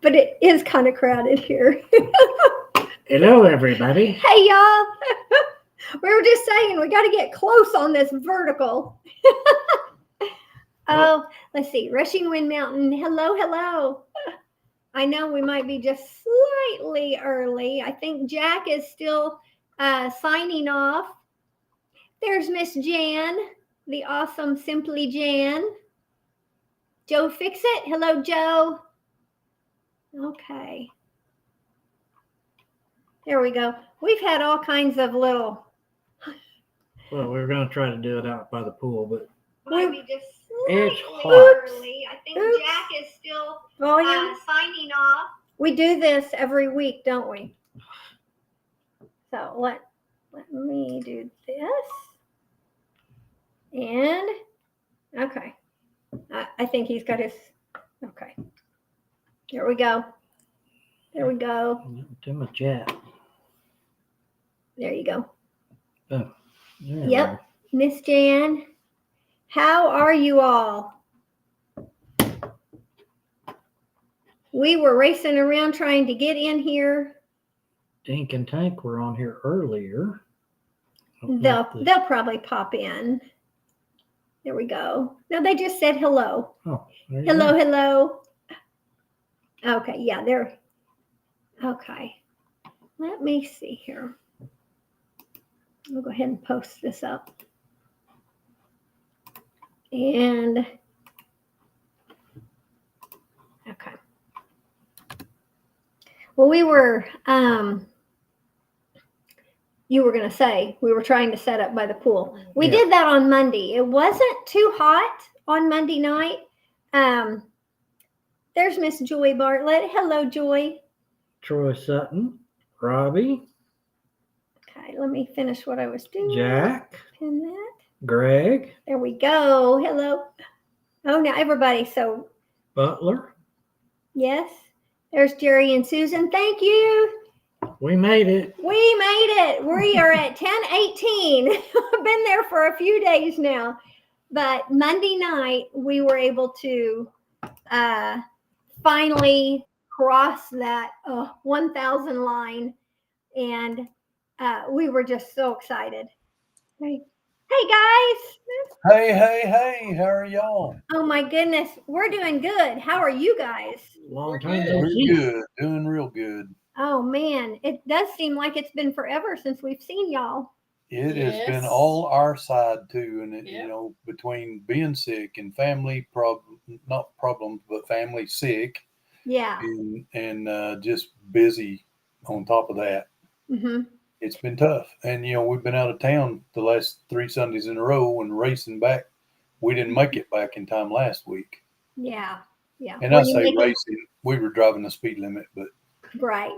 but it is kind of crowded here. Hello, everybody. Hey, y'all. We were just saying we got to get close on this vertical. Oh, let's see. Rushing Wind Mountain. Hello, hello. I know we might be just slightly early. I think Jack is still signing off. There's Miss Jan, the awesome Simply Jan. Joe Fix It. Hello, Joe. Okay. There we go. We've had all kinds of little. Well, we were going to try to do it out by the pool, but Might be just it's slightly hot. early. I think Oops. Jack is still Volume. signing off. We do this every week, don't we? So let me do this. And okay. I think he's got his okay. There we go. There we go. Too much chat. There you go. Oh, there Yep. Miss Jan, how are you all? We were racing around trying to get in here. Dink and Tank were on here earlier. They'll probably pop in. There we go. No, they just said hello. Oh, there you Hello, go. hello. Okay, yeah, they're okay. Let me see here. I'll go ahead and post this up. And okay. Well, we were you were going to say we were trying to set up by the pool. We did that on Monday. It wasn't too hot on Monday night. There's Miss Joy Bartlett. Hello, Joy. Troy Sutton, Robbie, Okay, let me finish what I was doing. Jack, Pin that. Greg, There we go. Hello. Oh, now everybody. So, Butler. yes. There's Jerry and Susan. Thank you. We made it. We made it. We are at 10:18. I've been there for a few days now. But Monday night, we were able to finally cross that 1,000 line. And we were just so excited. Hey guys. Hey, how are y'all? Oh my goodness, we're doing good. How are you guys? Long time no We're see. good, doing real good. Oh man, it does seem like it's been forever since we've seen y'all. It has been Yes. all our side too, and Yep. between being sick and family not problems, but family sick, Yeah. and just busy on top of that. Mm-hmm. It's been tough, and we've been out of town the last 3 Sundays in a row and racing back. We didn't make it back in time last week, Yeah. Yeah. and Were I you say making- racing. We were driving the speed limit, but Right.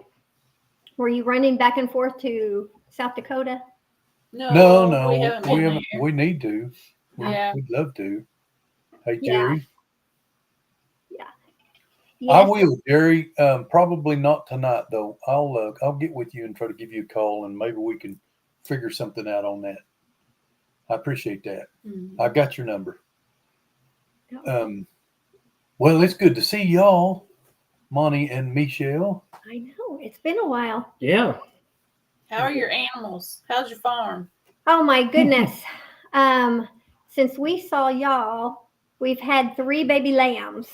Were you running back and forth to South Dakota? no, we haven't been there. We need to. Yeah. We'd love to. Hey, Yeah. Jerry. Yes. I will, Jerry. Probably not tonight, though. I'll get with you and try to give you a call, and maybe we can figure something out on that. I appreciate that. Mhm. I got your number. Well, it's good to see y'all, Monty and Michelle. I know. It's been a while. Yeah. How are your animals? How's your farm? Oh my goodness. Since we saw y'all, we've had 3 baby lambs.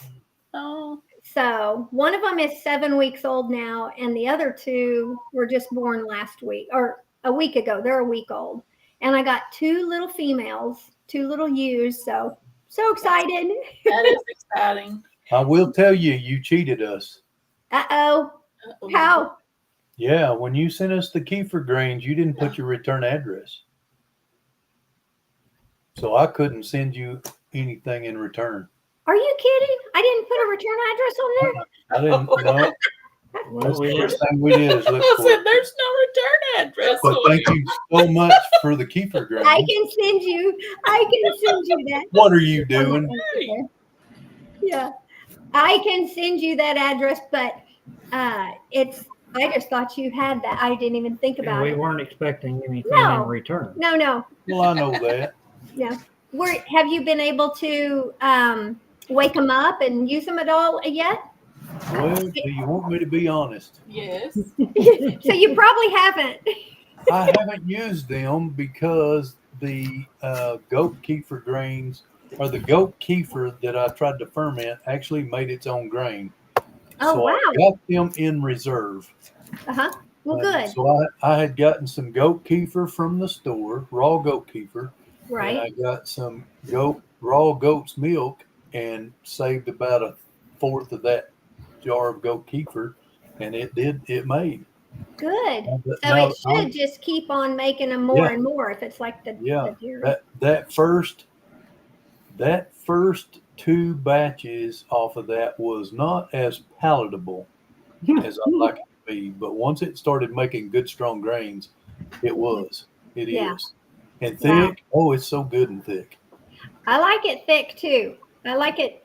Oh, So one of them is 7 weeks old now, and the other 2 were just born last week or a week ago. They're a week old. And I got 2 little females, 2 little ewes. So excited. that is exciting. I will tell you, you cheated us. Uh-oh. How? Yeah, when you sent us the Kefir grains, you didn't put your return address. So I couldn't send you anything in return. Are you kidding? I didn't put a return address on there? I didn't know. Well, That's we the were, first thing we did is look I for said, it. there's no return address. But on thank here. you so much for the Kefir grains. I can send you that. What are you doing? Yeah. I can send you that address, but I just thought you had that. I didn't even think about we it. weren't expecting anything No. in return. No. Well, I know that. Yeah. Have you been able to wake them up and use them at all yet? Well, do you want me to be honest? Yes. So you probably haven't. I haven't used them because the goat kefir grains or the goat kefir that I tried to ferment actually made its own grain. Oh, So wow. I got them in reserve. Uh-huh. Well, good. So I had gotten some goat kefir from the store, raw goat kefir, and I Right. got some raw goat's milk and saved about a fourth of that jar of goat kefir, and it made. Good. But So now it should just keep on making them more Yeah. and more if it's like the Yeah, dairy. that first two batches off of that was not as palatable as I'd like it to be, but once it started making good strong grains, it was. It Yeah. is. And Wow. thick, oh, it's so good and thick. I like it thick too. I like it.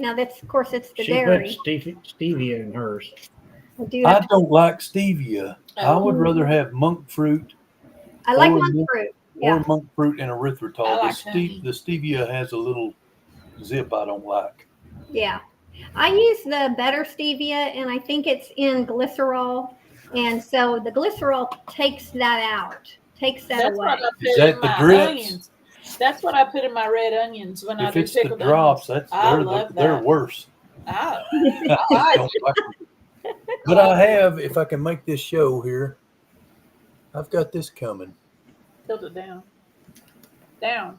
Now that's, of course, it's the She put dairy. stevia in hers. I do I have to, don't like stevia. I would rather have monk fruit I like or monk fruit. Yeah. or monk fruit and erythritol. I like The stevia has a little zip I don't like. Yeah. I use the better stevia, and I think it's in glycerol. And so the glycerol takes that out, takes that That's away. what I Is put that in the my drips? onions. That's what I put in my red onions when I If do it's the pickled drops, onions. I love they're that. worse. I I like don't like them. But I have, if I can make this show here, I've got this coming. tilt it down. Down.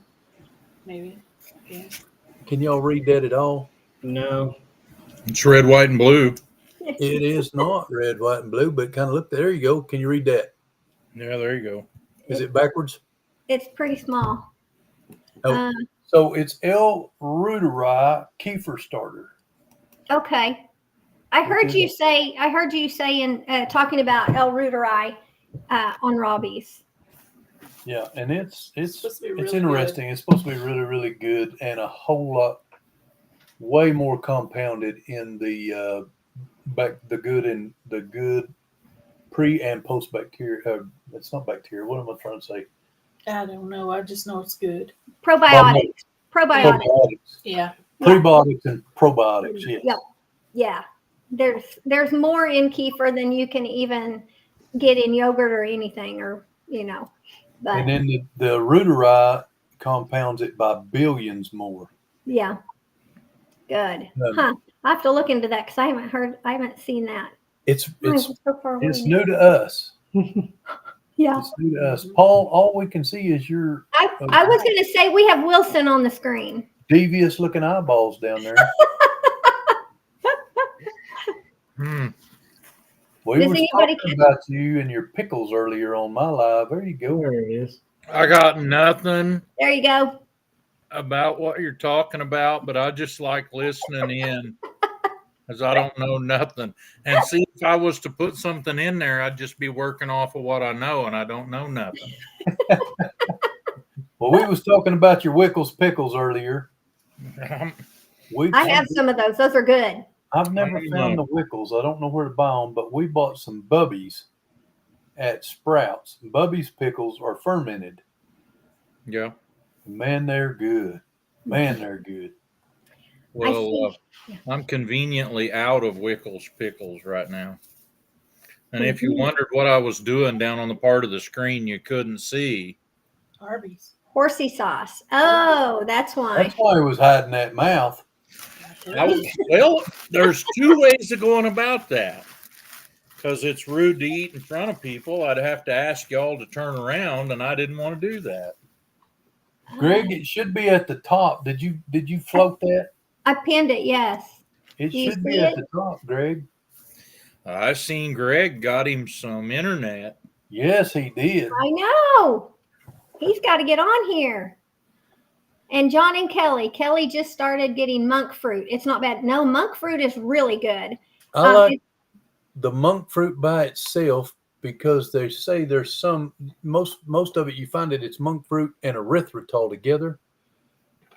Maybe. Yeah. Can y'all read that at all? No. It's red, white, and blue. It is not red, white, and blue, but kind of look, there you go. Can you read that? Yeah, there you go. Is it backwards? It's pretty small. Oh, so it's L. Reuteri Kefir Starter. Okay. I heard you say in talking about El Reuteri on Robbie's. Yeah, and it's supposed to be really interesting. It's supposed to be really, really good and a whole lot, way more compounded in the good pre and post bacteria. It's not bacteria. What am I trying to say? I don't know. I just know it's good. Probiotics. Probiotics. Probiotics. Yeah. Prebiotics and probiotics. Yes. Yep. Yeah. There's more in kefir than you can even get in yogurt or anything, or But And then the Reuteri compounds it by billions more. yeah. Good. Huh. I have to look into that because I haven't seen that. It's so far away. it's new to us. Yeah. It's new to us. Paul, all we can see is your I was going to say we have Wilson on the screen. devious looking eyeballs down there. We Does were anybody talking about you and your pickles earlier on my live. There you go. There it is. I got nothing There you go. about what you're talking about, but I just like listening in because I don't know nothing. And see, if I was to put something in there, I'd just be working off of what I know, and I don't know nothing. Well, we was talking about your Wickles pickles earlier. I have some of those. Those are good. I've never found the Wickles. I don't know where to buy them, but we bought some Bubbies at Sprouts. Bubbies pickles are fermented. Yeah. Man, they're good. Man, they're good. Well, I'm conveniently out of Wickles pickles right now. And if you wondered what I was doing down on the part of the screen you couldn't see. Arby's. Horsey sauce. Oh, that's why. That's why he was hiding that mouth. Well, there's two ways of going about that. Because it's rude to eat in front of people. I'd have to ask y'all to turn around, and I didn't want to do that. Greg, it should be at the top. Did you float that? I pinned it, yes. It Do you should be see at it? the top, Greg. I seen Greg got him some internet. Yes, he did. I know. He's got to get on here. And John and Kelly just started getting monk fruit. It's not bad. No, monk fruit is really good. I like the monk fruit by itself because they say there's most of it you find it's monk fruit and erythritol together,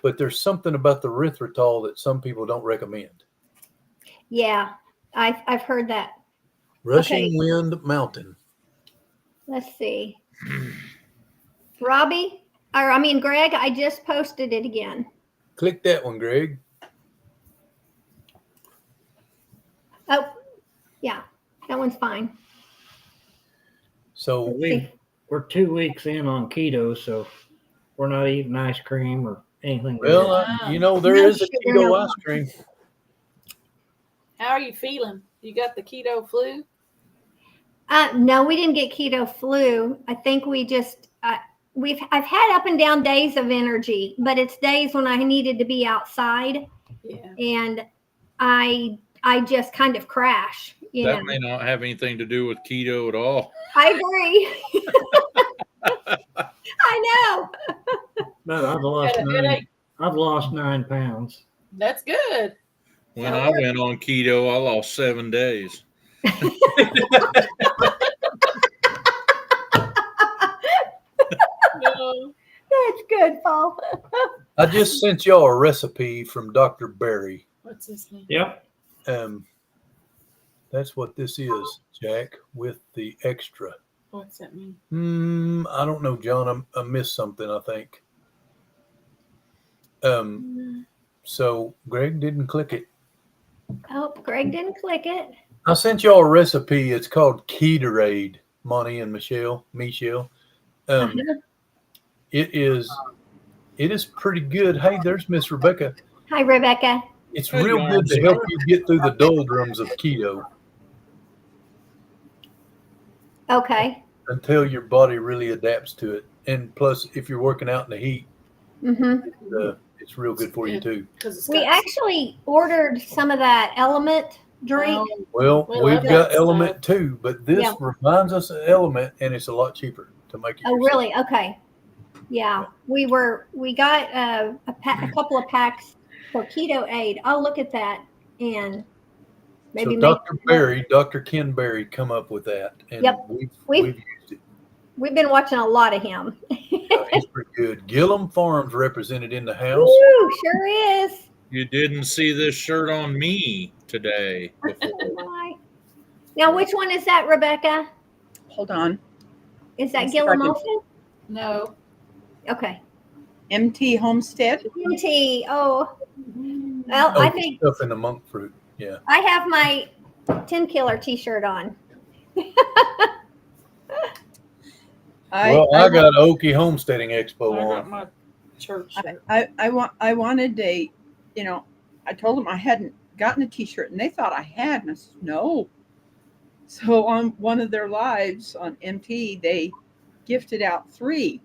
but there's something about the erythritol that some people don't recommend. Yeah, I've heard that. Rushing Wind Mountain. Let's see. Greg, I just posted it again. Click that one, Greg. Oh, yeah, that one's fine. So We're 2 weeks in on keto, so we're not eating ice cream or anything. well, there No is a sugar, keto no ice cream. How are you feeling? You got the keto flu? No, we didn't get keto flu. I think we just I've had up and down days of energy, but it's days when I needed to be outside, Yeah. and I just kind of crash. That may not have anything to do with keto at all. I agree. I know. But I've lost 9 pounds. That's good. When I went on keto, I lost 7 days. No. That's good, Paul. I just sent y'all a recipe from Dr. Berry. What's his name? Yep. That's what this is, Jack, with the extra. What's that mean? I don't know, John. I missed something, I think. So Greg didn't click it. Oh, Greg didn't click it. I sent y'all a recipe. It's called Ketorade, Monty and Michelle. It is pretty good. Hey, there's Miss Rebecca. Hi, Rebecca. It's Hey, real good to Yarn. help you get through the doldrums of keto Okay. until your body really adapts to it. And plus, if you're working out in the heat, it's real good for you too. We actually ordered some of that Element drink. Well, We we've love got that Element too, but this Yeah. reminds us of Element, and it's a lot cheaper to make it. Oh, yourself. really? Okay. Yeah, we got a couple of packs for Keto Aid. I'll look at that and maybe So make. Dr. Ken Berry, come up with that, and Yep. we've used it. We've been watching a lot of him. He's pretty good. Gillum Farms represented in the house. Woo, sure is. You didn't see this shirt on me today before. Bye. Now, which one is that, Rebecca? Hold on. Is that Let's see if I Gillum can- Olsen? No. Okay. MT Homestead. MT. Oh, well, Oh, I the think stuff in the monk fruit. Yeah. I have my 10 Killer T-shirt on. I got Okie Homesteading Expo I got on. my church shirt. I wanted a, I told them I hadn't gotten a T-shirt, and they thought I had, and I said no. So on one of their lives on MT, they gifted out 3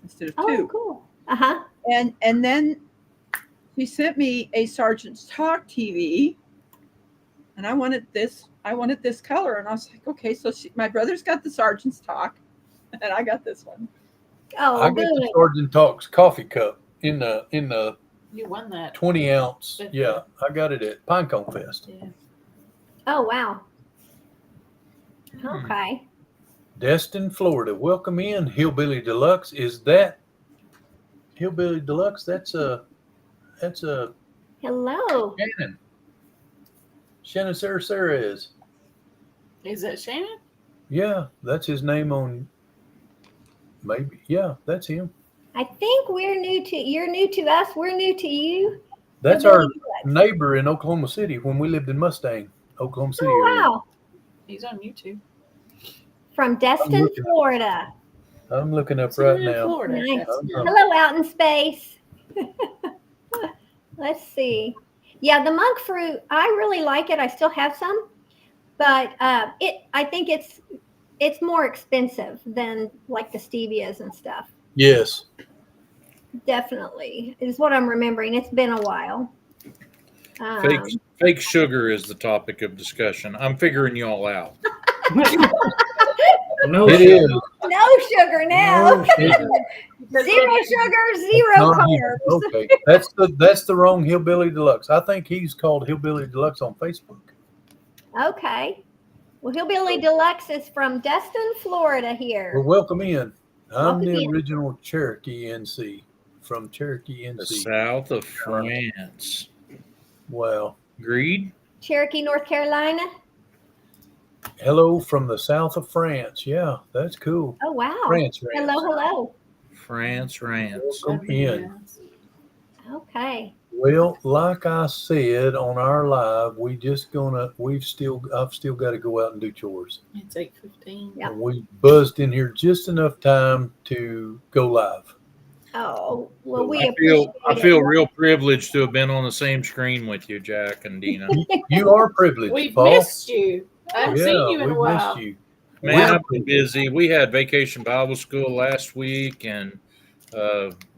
instead of 2. Oh, cool. Uh-huh. And then he sent me a Sergeant's Talk TV, and I wanted this color, and I was like, okay, so my brother's got the Sergeant's Talk, and I got this one. Oh, I got good. the Sergeant Talks coffee cup in the You won that. 20 ounce. Yeah, I got it at Pinecone Fest. Yeah. Oh, wow. Okay. Destin, Florida. Welcome in, Hillbilly Deluxe. Is that Hillbilly Deluxe? That's a Hello. Shannon. Shannon Sarah is. Is that Shannon? Yeah, that's his name on. Maybe. Yeah, that's him. I think you're new to us. We're new to you. That's Hillbilly our Deluxe. neighbor in Oklahoma City when we lived in Mustang, Oklahoma City Oh, area. wow. He's on YouTube. From Destin, looking. Florida. I'm looking up So right you're in now. Florida. Nice. That's good. Hello, out in space. Let's see. Yeah, the monk fruit, I really like it. I still have some, but I think it's more expensive than like the stevias and stuff. Yes. Definitely is what I'm remembering. It's been a while. Fake sugar is the topic of discussion. I'm figuring y'all out. No It sugar. is. No sugar now. No sugar. Zero sugar, zero Not carbs. okay. That's the wrong Hillbilly Deluxe. I think he's called Hillbilly Deluxe on Facebook. Okay. Well, Hillbilly Deluxe is from Destin, Florida Well, here. welcome in. I'm Welcome the in. original Cherokee NC from Cherokee The NC. south of France. Wow. Agreed? Cherokee, North Carolina. Hello from the south of France. Yeah, that's cool. Oh, wow. France. Hello, hello. France rants. Welcome in. Okay. Well, like I said on our live, I've still got to go out and do chores. It's 8:15. Yeah. And we buzzed in here just enough time to go live. Oh, well, So we I appreciate feel it. real privileged to have been on the same screen with you, Jack and Dina. You are privileged, We've Paul. missed you. I haven't seen Yeah, you in we a while. missed you. Man, We're I've been busy. We had Vacation Bible School last week, and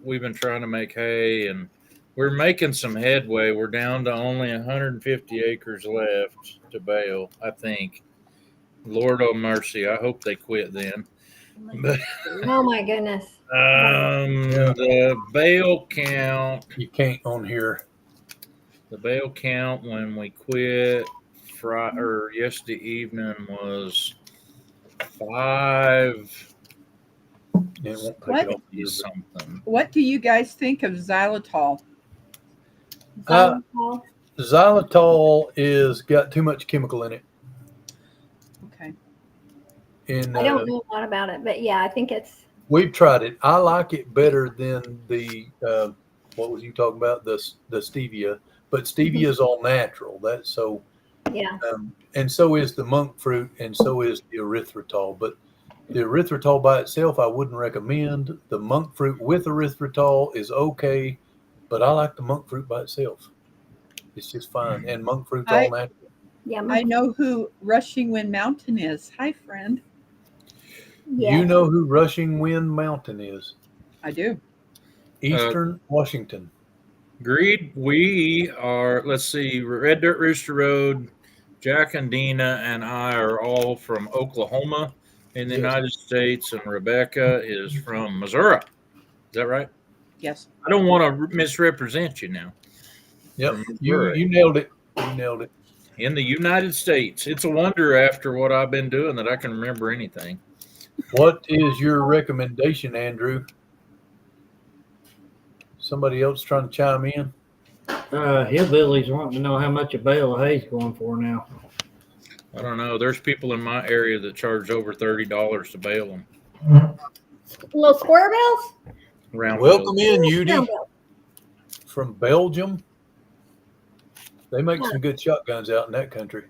we've been trying to make hay, and we're making some headway. We're down to only 150 acres left to bale, I think. Lord oh mercy. I hope they quit then. But Oh my goodness. Yeah. the bale count, You can't on here. when we quit yesterday evening was 5 It won't take What? it off here, but- something. What do you guys think of xylitol? Xylitol. Xylitol is got too much chemical in it. Okay. And I don't know a lot about it, but yeah, I think it's we've tried it. I like it better than the what was you talking about? The stevia, but stevia is all natural. That's so. yeah. And so is the monk fruit, and so is the erythritol. But the erythritol by itself, I wouldn't recommend. The monk fruit with erythritol is okay, but I like the monk fruit by itself. It's just fine. And monk fruit's all natural. Yeah. I know who Rushing Wind Mountain is. Hi, friend. Yeah. You know who Rushing Wind Mountain is? I do. Eastern Washington. Agreed. We are, let's see, Red Dirt Rooster Road, Jack and Dina and I are all from Oklahoma in the Yes. United States, and Rebecca is from Missouri. Is that right? Yes. I don't want to misrepresent you now. Yep. From You Missouri. nailed it. You nailed it. In the United States. It's a wonder after what I've been doing that I can remember anything. What is your recommendation, Andrew? Somebody else trying to chime in? Hillbillies wanting to know how much a bale of hay's going for now. I don't know. There's people in my area that charge over $30 to bale them. Little square bells? Around Welcome in, Round Judy, bells. from Belgium. They make some good shotguns out in that country.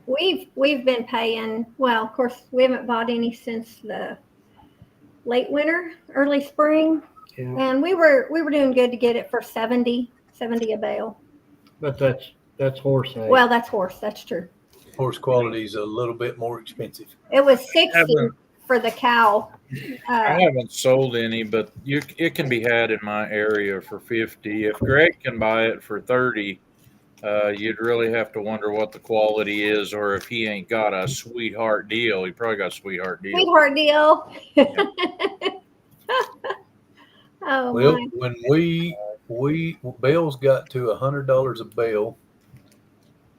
We've been paying, well, of course, we haven't bought any since the late winter, early spring. Yeah, And we were doing good to get it for 70 a bale. but that's horse hay. Well, that's horse, that's true. Horse quality is a little bit more expensive. It was 60 Haven't- for the cow. I haven't sold any, but it can be had in my area for 50. If Greg can buy it for 30, you'd really have to wonder what the quality is, or if he ain't got a sweetheart deal. He probably got a sweetheart deal. Sweetheart deal. Oh Well, my. when we bales got to $100 a bale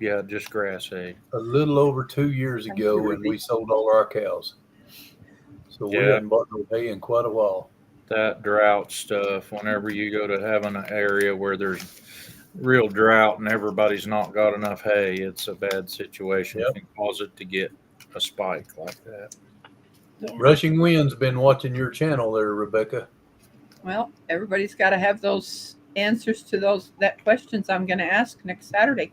Yeah, just grass hay. a little over 2 years ago, and we sold all our cows. So we Yeah. haven't bought no hay in quite a while. That drought stuff, whenever you go to have an area where there's real drought and everybody's not got enough hay, it's a bad situation. Yep. It can cause it to get a spike like that. Yeah. Rushing Wind's been watching your channel there, Rebecca. Well, everybody's got to have those answers to that questions I'm going to ask next Saturday.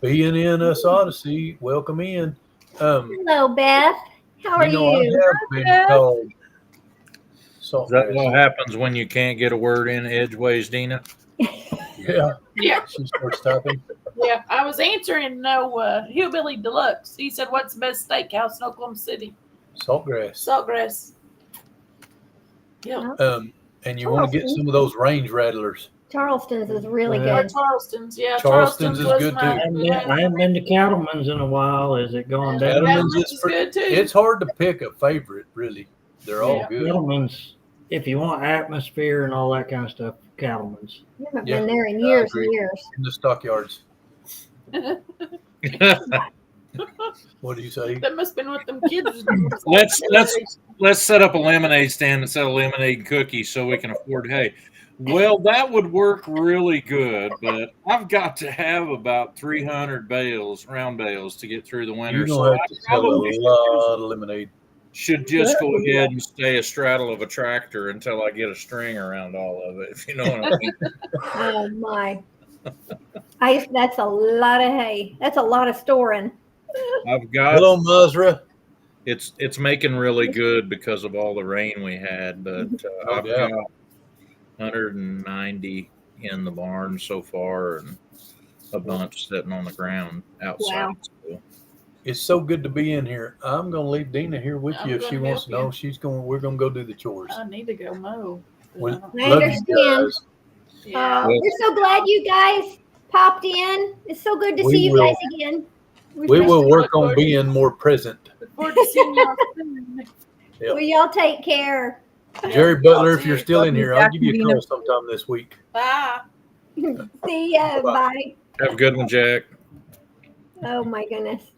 BNNS Odyssey, welcome in. Hello, Beth. How are I have been Beth. called salt Is that grass. what happens when you can't get a word in edgeways, Dina? Yeah, Yeah, she starts typing. yeah. I was answering Hillbilly Deluxe. He said, "What's the best steakhouse in Oklahoma City?" Saltgrass. Saltgrass. Yeah. And you want to get some of those range rattlers. Charleston's is really Well, Or good. Charleston's. Yeah, Charleston's is was good, my- too. I haven't been to Cattleman's in a while. Is it going down? Cattleman's Cattleman's is is good too. It's hard to pick a favorite, really. They're all Yeah. good. Cattleman's, if you want atmosphere and all that kind of stuff, Cattleman's. You haven't Yeah. been there in I years agree. and years. In the stockyards. What do you say? That must have been what them kids was doing. Let's set up a lemonade stand and sell lemonade and cookies so we can afford hay. Well, that would work really good, but I've got to have about 300 round bales to get through the winter. You're So going to I have to sell a probably lot of lemonade. should just go ahead and stay astraddle of a tractor until I get a string around all of it, if you know what I mean. Oh my. That's a lot of hay. That's a lot of storing. I've got Hello, Mazra. it's making really good because of all the rain we had, but No I've doubt. got 190 in the barn so far and a bunch sitting on the ground outside. Wow. So, It's so good to be in here. I'm gonna leave Dina here with I'm you if she gonna wants to help know. We're gonna go do the chores. I need to go mow. We I love you understand. guys. Yeah. Oh, we're so glad you guys popped in. It's so good to We see you will- guys again. We will work on being more present. Look forward to seeing y'all soon. Yep. Well, y'all take care. Jerry Butler, if you're too. still in Love you, here, I'll Jack give you a and Dina. call sometime this week. Bye. See ya. Bye-bye. Bye. have a good one, Jack. Oh my goodness.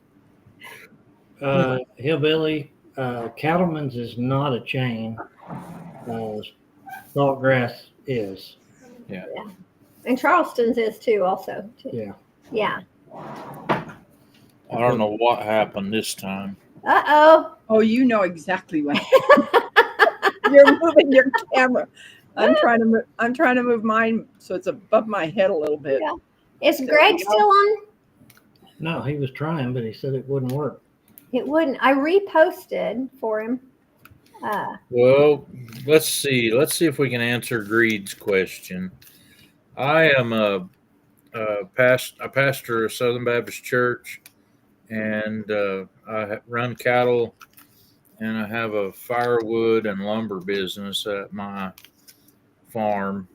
Hillbilly, Cattleman's is not a chain. Saltgrass is. And Charleston's is too, also. Yeah. Yeah. I don't know what happened this time. Uh-oh. Oh, you know exactly what. You're moving your camera. I'm trying to move mine so it's above my head a little bit. Yeah. Is There Greg we go. still on? No, he was trying, but he said it wouldn't work. It wouldn't. I reposted for him. Well, let's see. Let's see if we can answer Greed's question. I am a pastor of Southern Baptist Church, and I run cattle, and I have a firewood and lumber business at my farm.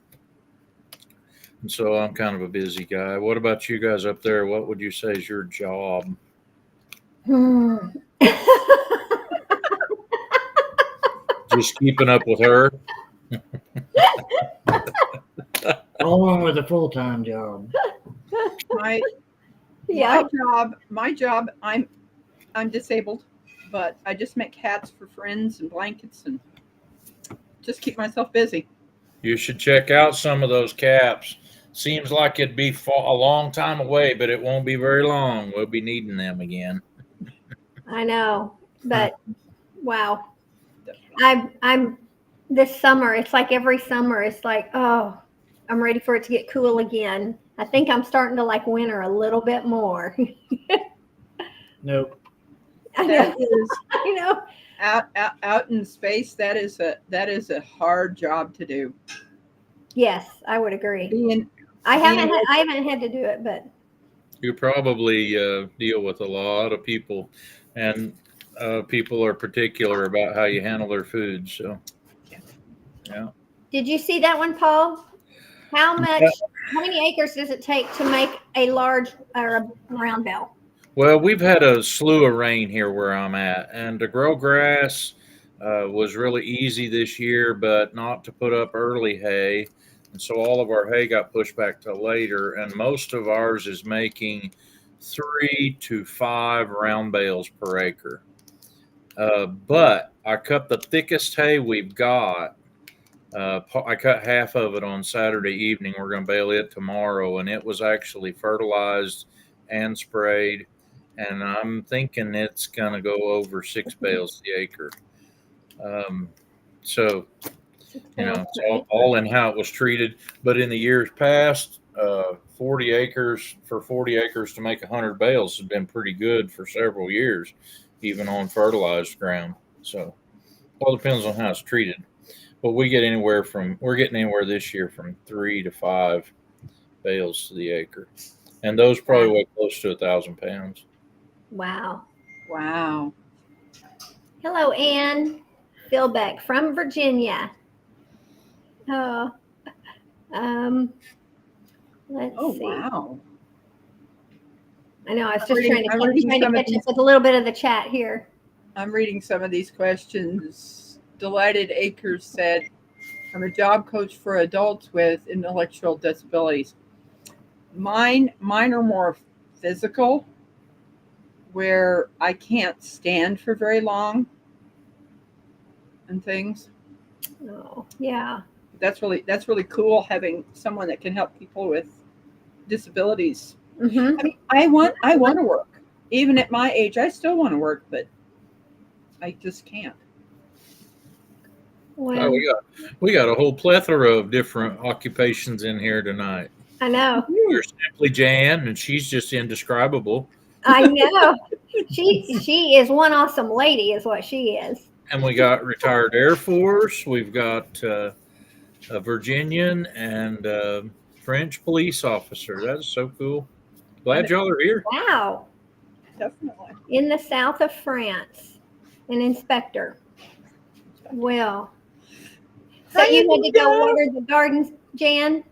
And so I'm kind of a busy guy. What about you guys up there? What would you say is your job? Just keeping up with her? Along with a full-time job. My Yeah. my job. I'm disabled, but I just make hats for friends and blankets and just keep myself busy. You should check out some of those caps. Seems like it'd be a long time away, but it won't be very long. We'll be needing them again. I know, but wow. I'm this summer, it's like every summer, it's like, oh, I'm ready for it to get cool again. I think I'm starting to like winter a little bit more. Nope. I That know. is I know. out in space. That is a hard job to do. Yes, I would agree. Being I haven't had to do it, but You probably deal with a lot of people, and people are particular about how you handle their food. So, yeah. did you see that one, Paul? How many acres does it take to make a large or a round bale? Well, we've had a slew of rain here where I'm at, and to grow grass was really easy this year, but not to put up early hay. And so all of our hay got pushed back to later, and most of ours is making 3 to 5 round bales per acre. But I cut the thickest hay we've got. I cut half of it on Saturday evening. We're going to bale it tomorrow, and it was actually fertilized and sprayed. And I'm thinking it's going to go over 6 bales the acre. So, you know, it's all in how it was treated. But in the years past, 40 acres to make 100 bales has been pretty good for several years, even on fertilized ground. So, all depends on how it's treated. But we're getting anywhere this year from 3 to 5 bales to the acre. And those probably weigh close to 1,000 pounds. Wow. wow. Hello, Ann Philbeck from Virginia. Oh, let's Oh see. wow. I know. I was I'm just reading trying to some of catch these. up with a little bit of the chat here. I'm reading some of these questions. Delighted Acres said, I'm a job coach for adults with intellectual disabilities. Mine are more physical, where I can't stand for very long and things. Oh, yeah. That's really cool having someone that can help people with disabilities. Mm-hmm. I mean, I want to work. Even at my age, I still want to work, but I just can't. Well, we got a whole plethora of different occupations in here tonight. I know. You're simply Jan, and she's just indescribable. I know. She is one awesome lady, is what she is. And we got retired Air Force. We've got a Virginian and French police officer. That's so cool. Glad y'all are here. Wow. Definitely. In the south of France, an inspector. Well, so Hi, you had to go Anita. water the gardens, Jan?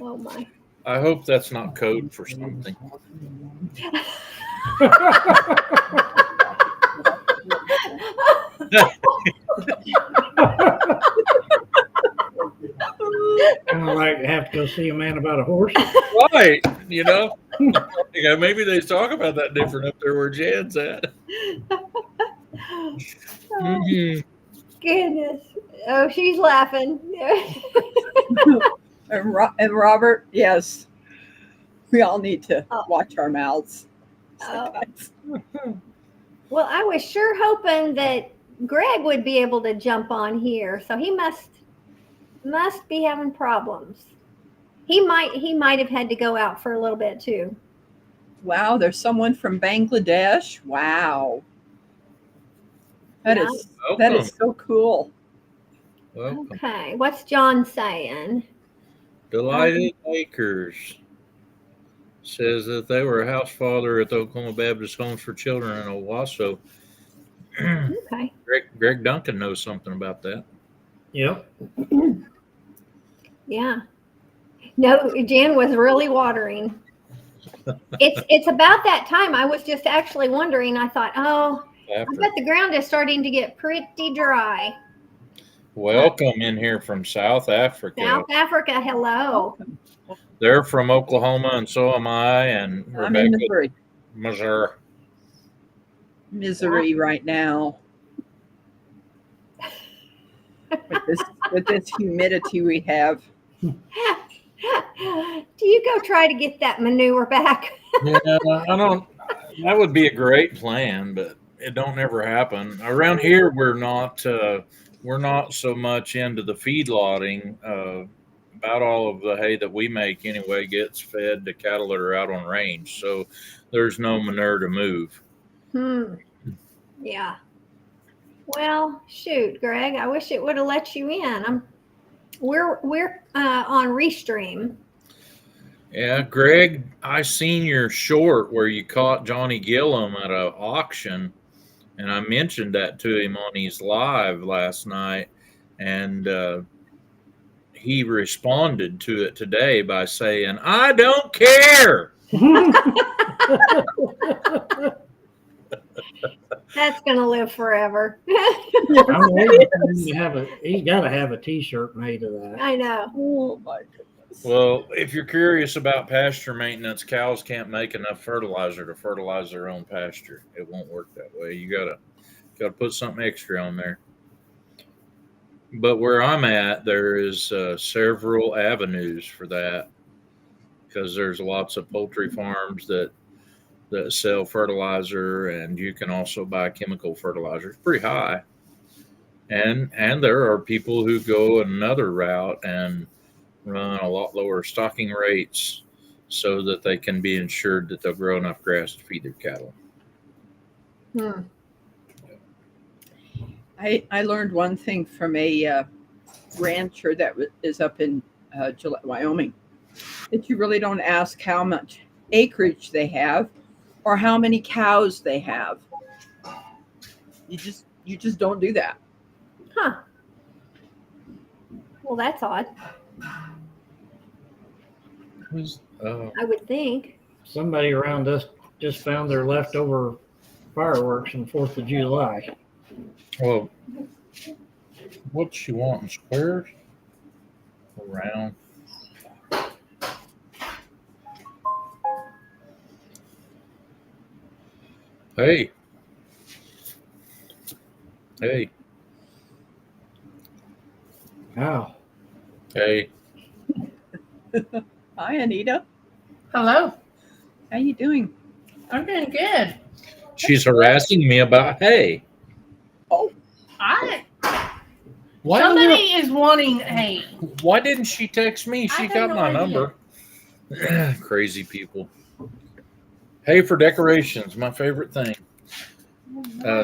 Oh my. I hope that's not code for something. Kind of like have to go see a man about a horse. Right. You know, maybe they talk about that different up there where Jan's at. Oh, goodness. Oh, she's laughing. And Robert, yes, we all need to watch our mouths. sometimes. Well, I was sure hoping that Greg would be able to jump on here, so he must be having problems. He might have had to go out for a little bit too. Wow, there's someone from Bangladesh. Wow. That Yeah. is so cool. Welcome. Okay, what's John saying? Delighted Acres says that they were a house father at the Oklahoma Baptist Homes for Children in Owasso. Okay. Greg Duncan knows something about that. Yep. Yeah. No, Jan was really watering. It's about that time. I was just actually wondering. I thought, oh, I bet the ground is starting to get pretty dry. Welcome in here from South Africa. South Africa, hello. They're from Oklahoma, and so am I. And I'm in Rebecca, Missouri. misery right now. With this humidity we have. Do you go try to get that manure back? Yeah, I don't. That would be a great plan, but it don't ever happen around here. We're not so much into the feedlotting. About all of the hay that we make anyway gets fed to cattle that are out on range, so there's no manure to move. Yeah. Well, shoot, Greg, I wish it would have let you in. We're on Restream. Yeah, Greg, I seen your short where you caught Johnny Gillum at an auction, and I mentioned that to him on his live last night, and he responded to it today by saying, "I don't care." That's gonna live forever. He's got to have a T-shirt made of that. I know. Oh my goodness. Well, if you're curious about pasture maintenance, cows can't make enough fertilizer to fertilize their own pasture. It won't work that way. You gotta put something extra on there. But where I'm at, there is several avenues for that, because there's lots of poultry farms that sell fertilizer, and you can also buy chemical fertilizer. It's pretty high. And there are people who go another route and run a lot lower stocking rates so that they can be ensured that they'll grow enough grass to feed their cattle. I learned one thing from a rancher that is up in Gillette, Wyoming, that you really don't ask how much acreage they have or how many cows they have. You just don't do that. Huh. Well, that's odd. I would think. Somebody around us just found their leftover fireworks on 4th of July. Well, what's she wanting? Squares? Or round? Hey. Wow. Hey. Hi, Anita. Hello. How you doing? I'm doing good. She's harassing me about hay. I Why, somebody is wanting hay. why didn't she text me? I She have got no my idea. number. Crazy people. Hay for decorations, my favorite thing.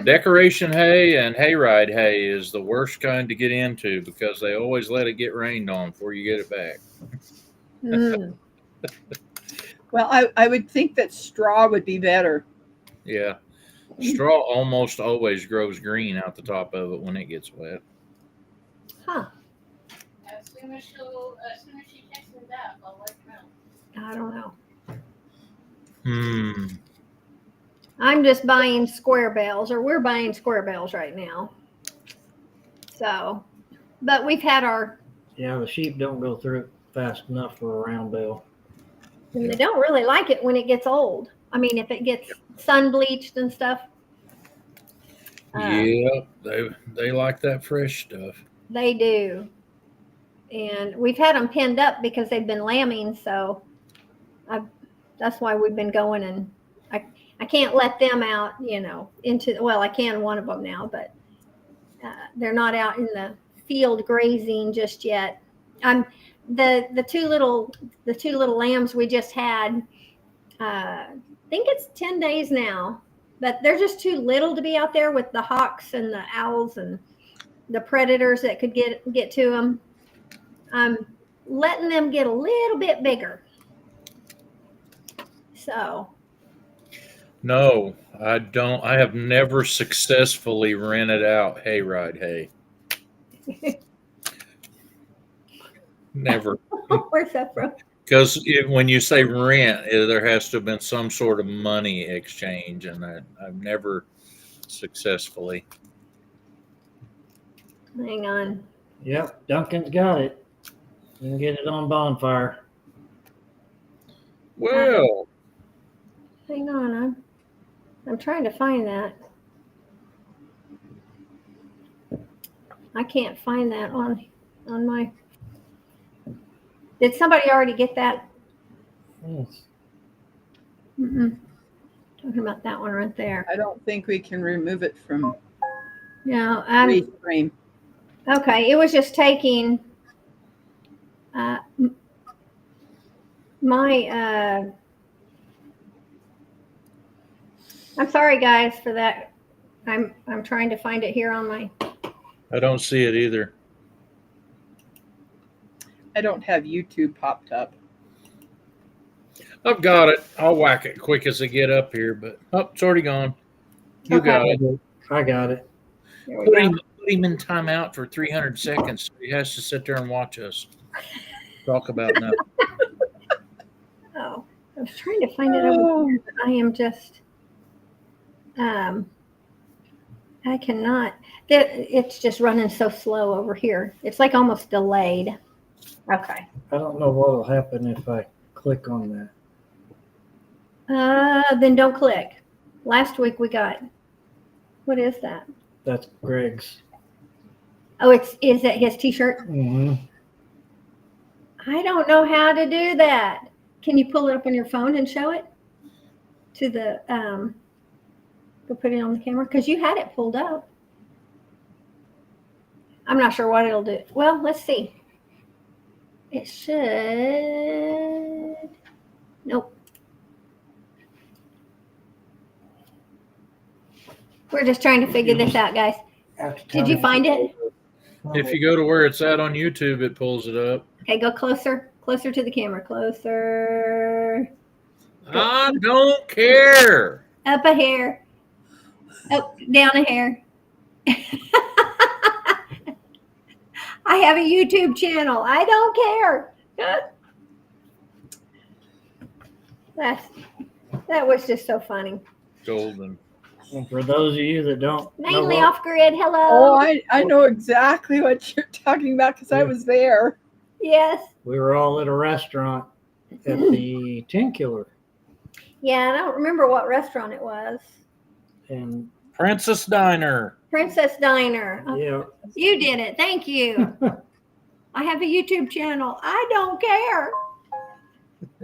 Decoration hay and hayride hay is the worst kind to get into because they always let it get rained on before you get it back. Mm. Well, I would think that straw would be better. Yeah. Straw almost always grows green out the top of it when it gets wet. Huh. As soon as she texts me that, I'll let you know. I don't know. Hmm. I'm just buying square bales, or we're buying square bales right now. So, but we've had our, Yeah, the sheep don't go through it fast enough for a round bale. and they don't really like it when it gets old. I mean, if it gets sun bleached and stuff. Yeah, they like that fresh stuff. They do. And we've had them pinned up because they've been lambing. So that's why we've been going, and I can't let them out, well, I can one of them now, but they're not out in the field grazing just yet. The two little lambs we just had, I think it's 10 days now, but they're just too little to be out there with the hawks and the owls and the predators that could get to them. I'm letting them get a little bit bigger. So. No, I don't. I have never successfully rented out hayride hay. Never. Where's that from? Because when you say rent, there has to have been some sort of money exchange, and I've never successfully. Hang on. Yep, Duncan's got it. You can get it on bonfire. Well, Hang on. I'm trying to find that. I can't find that on my. Did somebody already get that? Yes. Talking about that one right there. I don't think we can remove it from No. Restream. Okay. It was just taking my. I'm sorry, guys, for that. I'm trying to find it here on my. I don't see it either. I don't have YouTube popped up. I've got it. I'll whack it quick as I get up here, but it's already gone. You Okay. got it. I got it. There we Put go. him in timeout for 300 seconds. So he has to sit there and watch us talk about nothing. Oh, I was trying to find it over here, but I am just. I cannot. It's just running so slow over here. It's like almost delayed. Okay. I don't know what will happen if I click on that. Then don't click. Last week we got. What is that? That's Greg's. Oh, is that his T-shirt? Mm-hmm. I don't know how to do that. Can you pull it up on your phone and show it to the go put it on the camera? Because you had it pulled up. I'm not sure what it'll do. Well, let's see. It should. Nope. We're just trying to figure this out, guys. Did you find it? If you go to where it's at on YouTube, it pulls it up. Okay, go closer to the camera. Closer. I don't care. Up a hair. Oh, down a hair. I have a YouTube channel. I don't care. That was just so funny. Golden. And for those of you that don't Mainly know off grid. Hello. Oh, I know exactly what you're talking about because I was there. Yes. we were all at a restaurant at the 10 Killer, Yeah, I don't remember what restaurant it was. and Princess Diner. Princess Diner. Oh, yeah, you did it. Thank you. I have a YouTube channel. I don't care.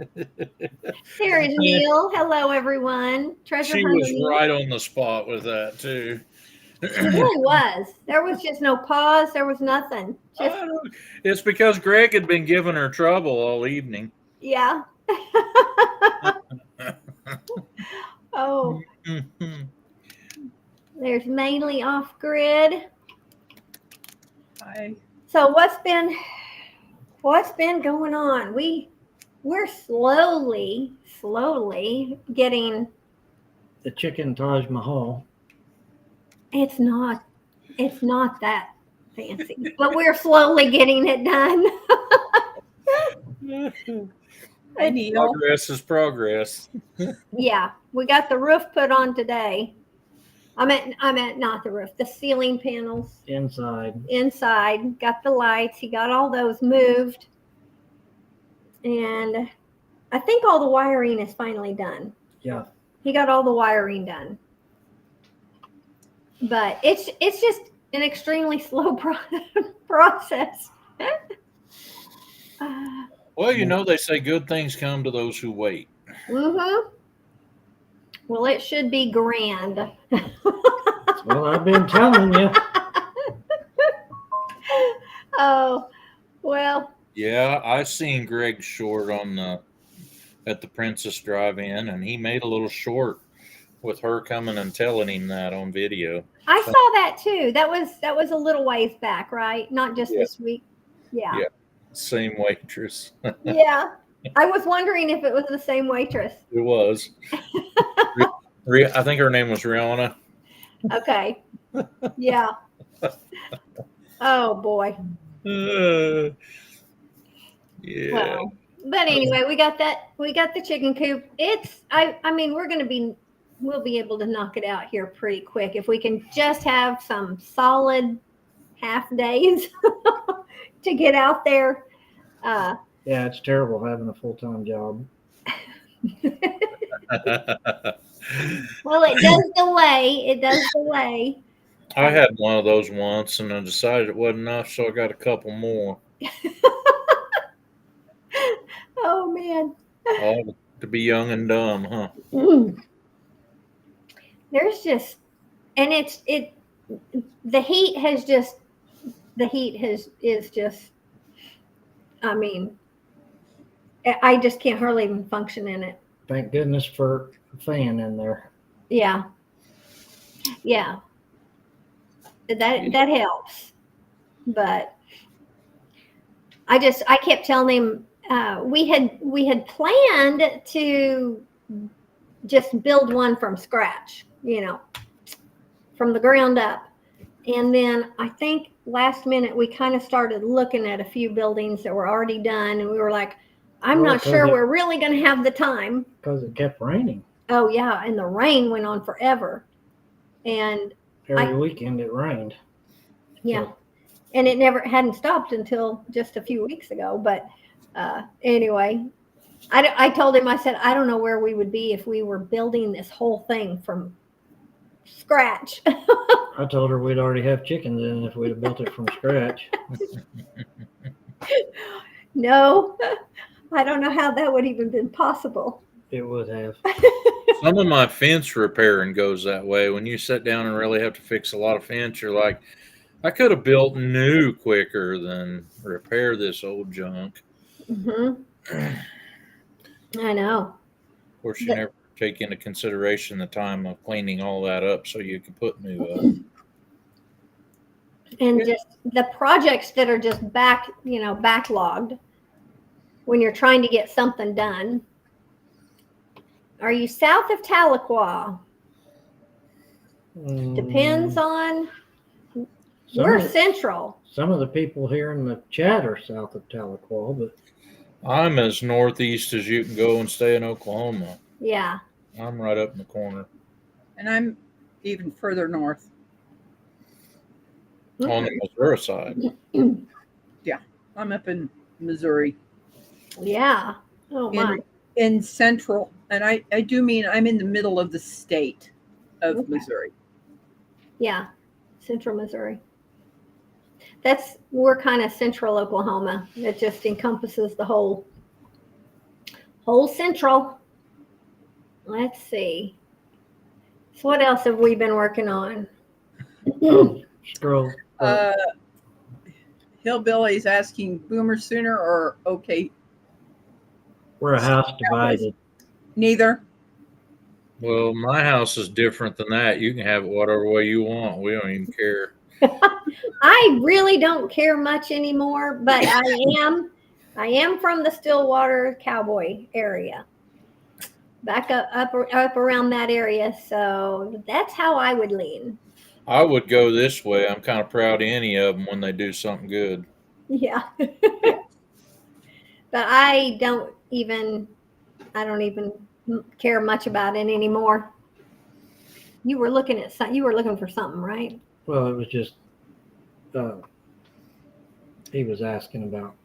There is Neil. Hello, everyone. Treasure She hunter was Neil. right on the spot with that too. It really was. There was just no pause. There was nothing. Just It's because Greg had been giving her trouble all evening. yeah. Oh, there's mainly off grid. So what's been going on? We're slowly getting. The chicken Taj Mahal. It's not that fancy, but we're slowly getting it done. Hi, Neil. Progress is progress. Yeah, we got the roof put on today. I meant not the roof, the ceiling panels inside. Got the lights. He got all those moved, and I think all the wiring is finally done. Yeah. He got all the wiring done, but it's just an extremely slow process. Well, you know, they say good things come to those who wait. Mm-hmm. Well, it should be grand. Well, I've been telling you. Oh, well. Yeah, I seen Greg short at the Princess Drive-In, and he made a little short with her coming and telling him that on video. I saw that too. That was a little ways back, right? Not just this week. Yeah. Yeah. Same waitress. Yeah. I was wondering if it was the same waitress. It was. I think her name was Rihanna. Okay. Yeah. Oh boy. Yeah. Well, but anyway, we got the chicken coop. I mean, we'll be able to knock it out here pretty quick if we can just have some solid half days to get out there. Yeah, it's terrible having a full-time job. Well, it does delay. I had one of those once, and I decided it wasn't enough, so I got a couple more. Oh man. All to be young and dumb, huh? There's just, and the heat is just, I mean, I just can't hardly even function in it. Thank goodness for a fan in there. Yeah. Yeah. That helps. But I kept telling him, we had planned to just build one from scratch, from the ground up. And then I think last minute we kind of started looking at a few buildings that were already done, and we were like, I'm not sure we're really going to have the time. Because it kept raining. Oh yeah, and the rain went on forever. And every weekend it rained. Yeah. So. And it hadn't stopped until just a few weeks ago. But anyway, I told him, I said, I don't know where we would be if we were building this whole thing from scratch. I told her we'd already have chickens in if we'd have built it from scratch. No, I don't know how that would even been possible. It would have. Some of my fence repairing goes that way. When you sit down and really have to fix a lot of fence, you're like, I could have built new quicker than repair this old junk. Mm-hmm. I know. Of course, you never take into consideration the time of cleaning all that up so you can put new up. And just the projects that are just backlogged when you're trying to get something done. Are you south of Tahlequah? Depends on. We're central. Some of the people here in the chat are south of Tahlequah, but I'm as northeast as you can go and stay in Oklahoma. Yeah. I'm right up in the corner. And I'm even further north. On the Missouri side. Yeah. I'm up in Missouri. Yeah. Oh my. In central. And I do mean I'm in the middle of the state of Missouri. Yeah. Central Missouri. We're kind of central Oklahoma. It just encompasses the whole Whole Central. Let's see. So what else have we been working on? Scroll. Hillbilly's asking Boomer Sooner or okay, We're a house divided. neither. Well, my house is different than that. You can have it whatever way you want. We don't even care. I really don't care much anymore, but I am from the Stillwater Cowboy area. Back up around that area, so that's how I would lean. I would go this way. I'm kind of proud of any of them when they do something good. Yeah. But I don't even care much about it anymore. You were looking at something. You were looking for something, right? Well, it was just he was asking about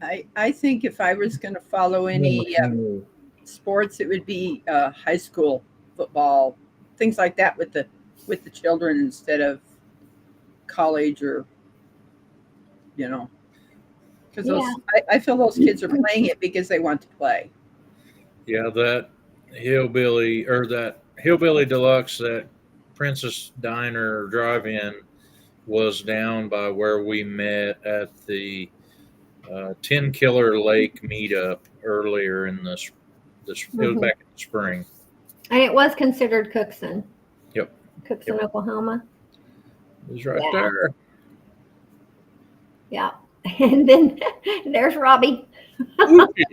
I think if I was going to follow any sports, it would be high school football, things like that with the children instead of college or because I feel those kids are playing it because they want to play. Yeah, that hillbilly deluxe, that Princess Diner drive-in was down by where we met at the 10 Killer Lake meetup earlier in this. It was back in the spring. And it was considered Cookson. Yep. Cookson, Oklahoma. It was right there. Yeah. And then there's Robbie. Whoopee.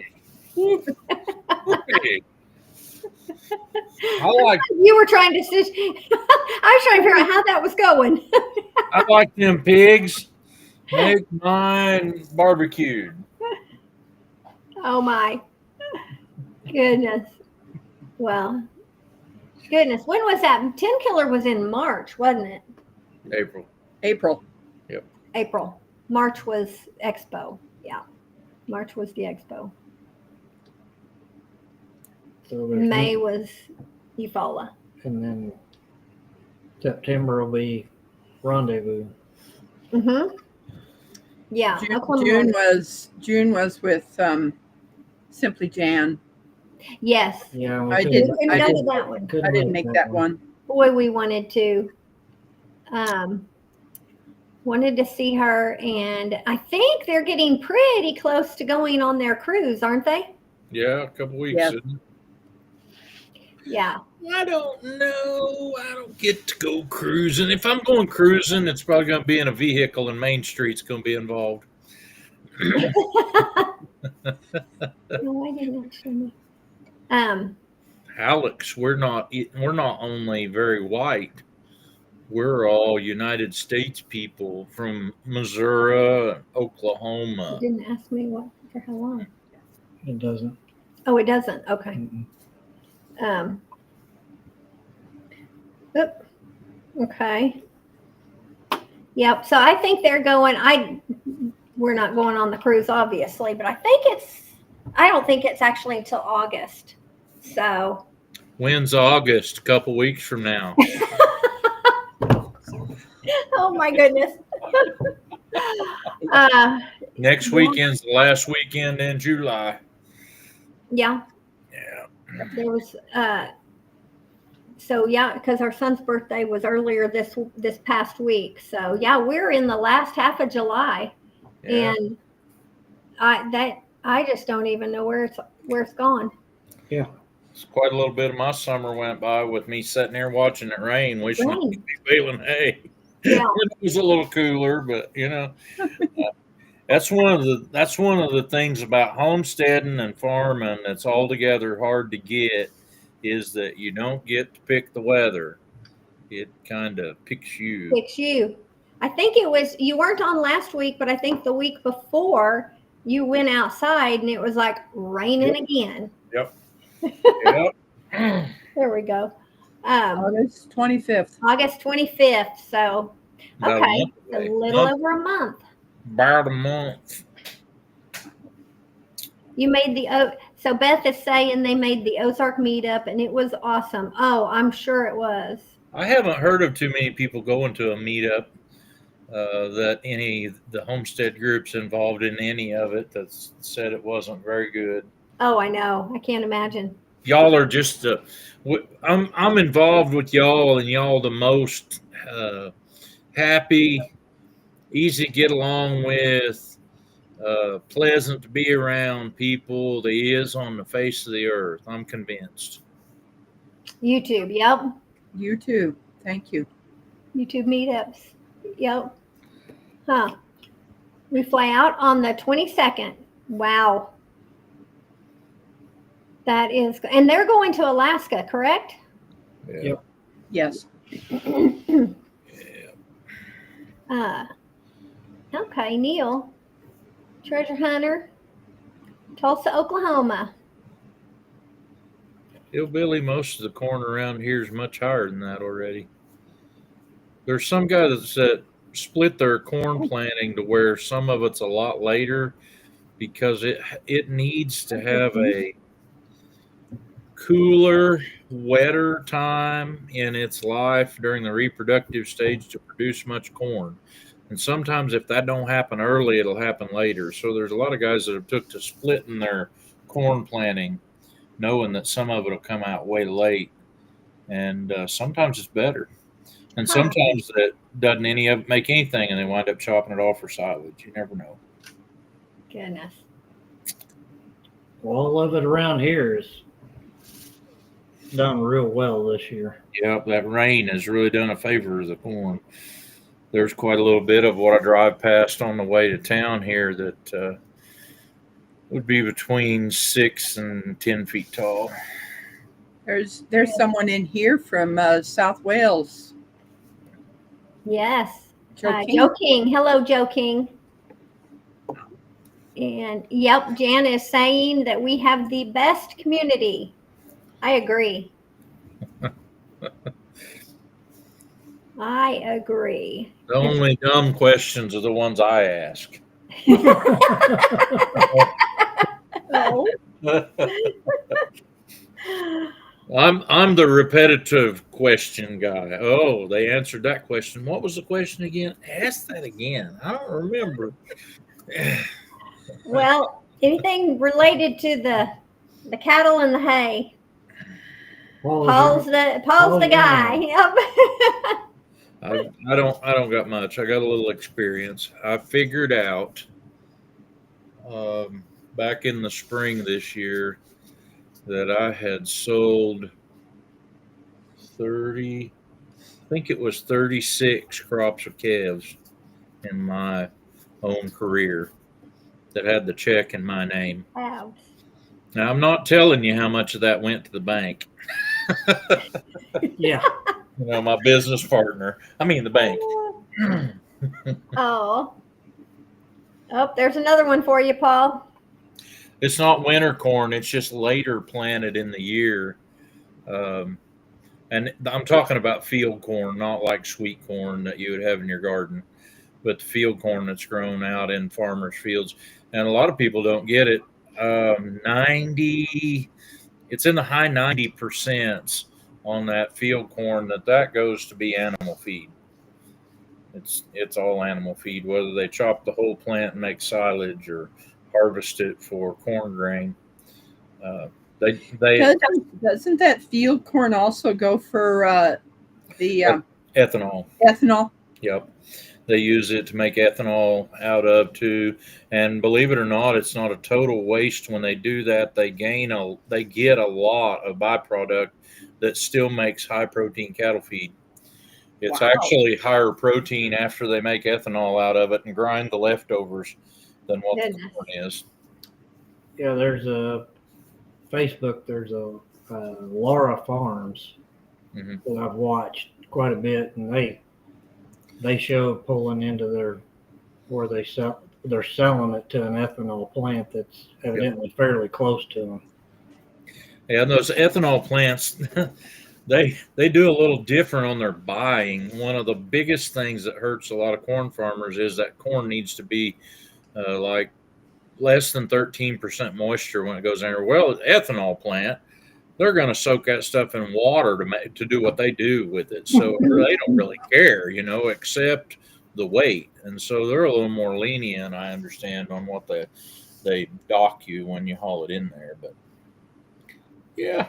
I like. You were trying to. I was trying to figure out how that was going. I like them pigs. Make mine barbecued. Oh my goodness! Well, goodness, when was that? 10 Killer was in March, wasn't it? April. Yep. April. March was Expo. Yeah, March was the Expo. So May was Eufaula. And then September will be Rendezvous. Mm-hmm. Yeah. June was with Simply Jan. Yes. Yeah, I didn't that one. I didn't make that one. Boy, we wanted to see her, and I think they're getting pretty close to going on their cruise, aren't they? Yeah, a couple weeks. Yeah. Isn't it? Yeah. I don't know. I don't get to go cruising. If I'm going cruising, it's probably going to be in a vehicle, and Main Street's going to be involved. No, I didn't actually. Alex, we're not only very white. We're all United States people from Missouri, Oklahoma. You didn't ask me for how long. It doesn't. Oh, it doesn't. Okay. Mm-mm. Okay. Yep. So I think they're going. We're not going on the cruise, obviously, but I don't think it's actually until August. So. When's August? A couple weeks from now. Oh my goodness. Next weekend's the last weekend in July. Yeah. Yeah. There was so yeah, because our son's birthday was earlier this past week. So yeah, we're in the last half of July. Yeah. And I just don't even know where it's gone. Yeah. It's quite a little bit of my summer went by with me sitting there watching it rain, wishing I could be feeling hay. Yeah. It was a little cooler, but that's one of the things about homesteading and farming that's altogether hard to get, is that you don't get to pick the weather. It kind of picks you. Picks you. I think you weren't on last week, but I think the week before you went outside and it was like raining again. Yep. Yep. There we go. August 25th. August 25th. So, okay, a little over a month. About a month. You made so Beth is saying they made the Ozark meetup and it was awesome. Oh, I'm sure it was. I haven't heard of too many people going to a meetup that the homestead groups involved in any of it that said it wasn't very good. Oh, I know. I can't imagine. Y'all are just I'm involved with y'all, and y'all the most happy, easy to get along with, pleasant to be around people there is on the face of the earth. I'm convinced. YouTube. Yep. You too. Thank you. YouTube meetups. Yep. Huh. We fly out on the 22nd. Wow. That is, and they're going to Alaska, correct? Yeah. Yep. Yes. Yeah. Okay, Neil. Treasure hunter, Tulsa, Oklahoma. Hillbilly, most of the corn around here is much higher than that already. There's some guy that split their corn planting to where some of it's a lot later because it needs to have a cooler, wetter time in its life during the reproductive stage to produce much corn. And sometimes if that don't happen early, it'll happen later. So there's a lot of guys that have took to splitting their corn planting, knowing that some of it'll come out way late. And sometimes it's better. And Huh. sometimes that doesn't any of it make anything, and they wind up chopping it off for silage. You never know. Goodness. Well, all of it around here is done real well this year. Yep, that rain has really done a favor to the corn. There's quite a little bit of what I drive past on the way to town here that would be between 6 and 10 feet tall. There's someone in here from South Wales. Yes. Joe King. Joe King. Hello, Joe King. And yep, Jan is saying that we have the best community. I agree. I agree. The only dumb questions are the ones I ask. Oh. I'm the repetitive question guy. Oh, they answered that question. What was the question again? Ask that again. I don't remember. Well, anything related to the cattle and the hay. Paul's the guy. Yep. I don't got much. I got a little experience. I figured out back in the spring this year that I had sold 30, I think it was 36 crops of calves in my own career that had the check in my name. Wow. Now, I'm not telling you how much of that went to the bank. Yeah. You know, my business partner. I mean, the bank. Oh. Oh, there's another one for you, Paul. It's not winter corn. It's just later planted in the year. And I'm talking about field corn, not like sweet corn that you would have in your garden, but the field corn that's grown out in farmers' fields. And a lot of people don't get it. 90, it's in the high 90% on that field corn that goes to be animal feed. It's all animal feed, whether they chop the whole plant and make silage or harvest it for corn grain. Doesn't that field corn also go for the ethanol? Ethanol. Yep. They use it to make ethanol out of too. And believe it or not, it's not a total waste when they do that. They get a lot of byproduct that still makes high protein cattle feed. It's actually higher protein after they make ethanol out of it and grind the leftovers than what the corn is. Yeah, there's a Facebook. There's a Laura Farms that I've watched quite a bit, and they show pulling into where they're selling it to an ethanol plant that's evidently fairly close to them. Yeah, and those ethanol plants, they do a little different on their buying. One of the biggest things that hurts a lot of corn farmers is that corn needs to be like less than 13% moisture when it goes in there. Well, ethanol plant, they're going to soak that stuff in water to do what they do with it. So they don't really care, except the weight. And so they're a little more lenient, I understand, on what the they dock you when you haul it in there. But yeah,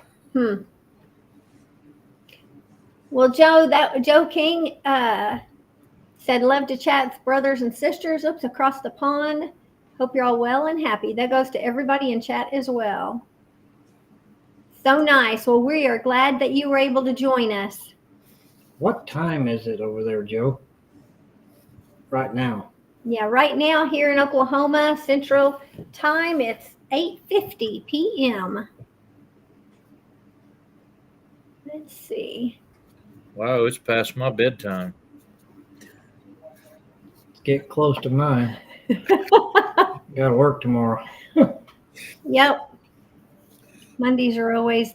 Well, Joe King said, love to chat with brothers and sisters. Oops, across the pond. Hope you're all well and happy. That goes to everybody in chat as well. So nice. Well, we are glad that you were able to join us. What time is it over there, Joe? Right now. Yeah, right now here in Oklahoma Central Time, it's 8:50 p.m. Let's see. wow, it's past my bedtime. Get close to mine. Got to work tomorrow. Yep. Mondays are always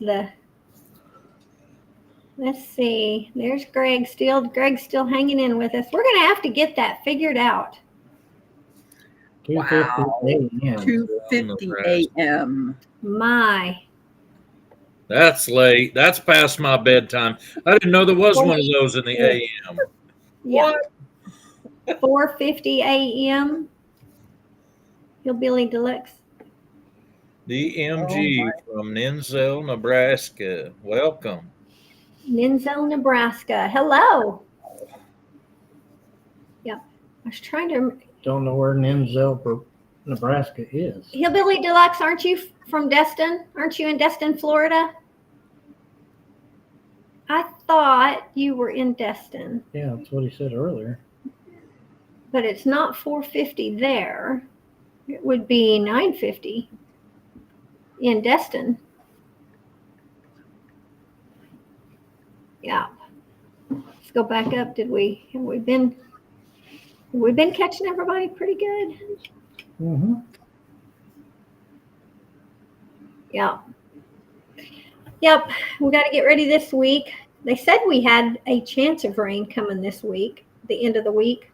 let's see. There's Greg still. Greg's still hanging in with us. We're going to have to get that figured out. 2:50 a.m. 2:50 a.m. My. That's late. That's past my bedtime. I didn't know there was one of those in the AM. Yeah. 4:50 a.m. Hillbilly Deluxe. The MG from Ninzel, Nebraska. Welcome. Ninzel, Nebraska. Hello. Yeah. I was trying to. Don't know where Ninzel, Nebraska is. Hillbilly Deluxe, aren't you from Destin? Aren't you in Destin, Florida? I thought you were in Destin. Yeah, that's what he said earlier. But it's not 4:50 there. It would be 9:50 in Destin. Yeah. Let's go back up. Have we been catching everybody pretty good? Mm-hmm. Yeah. Yep. We got to get ready this week. They said we had a chance of rain coming this week, the end of the week.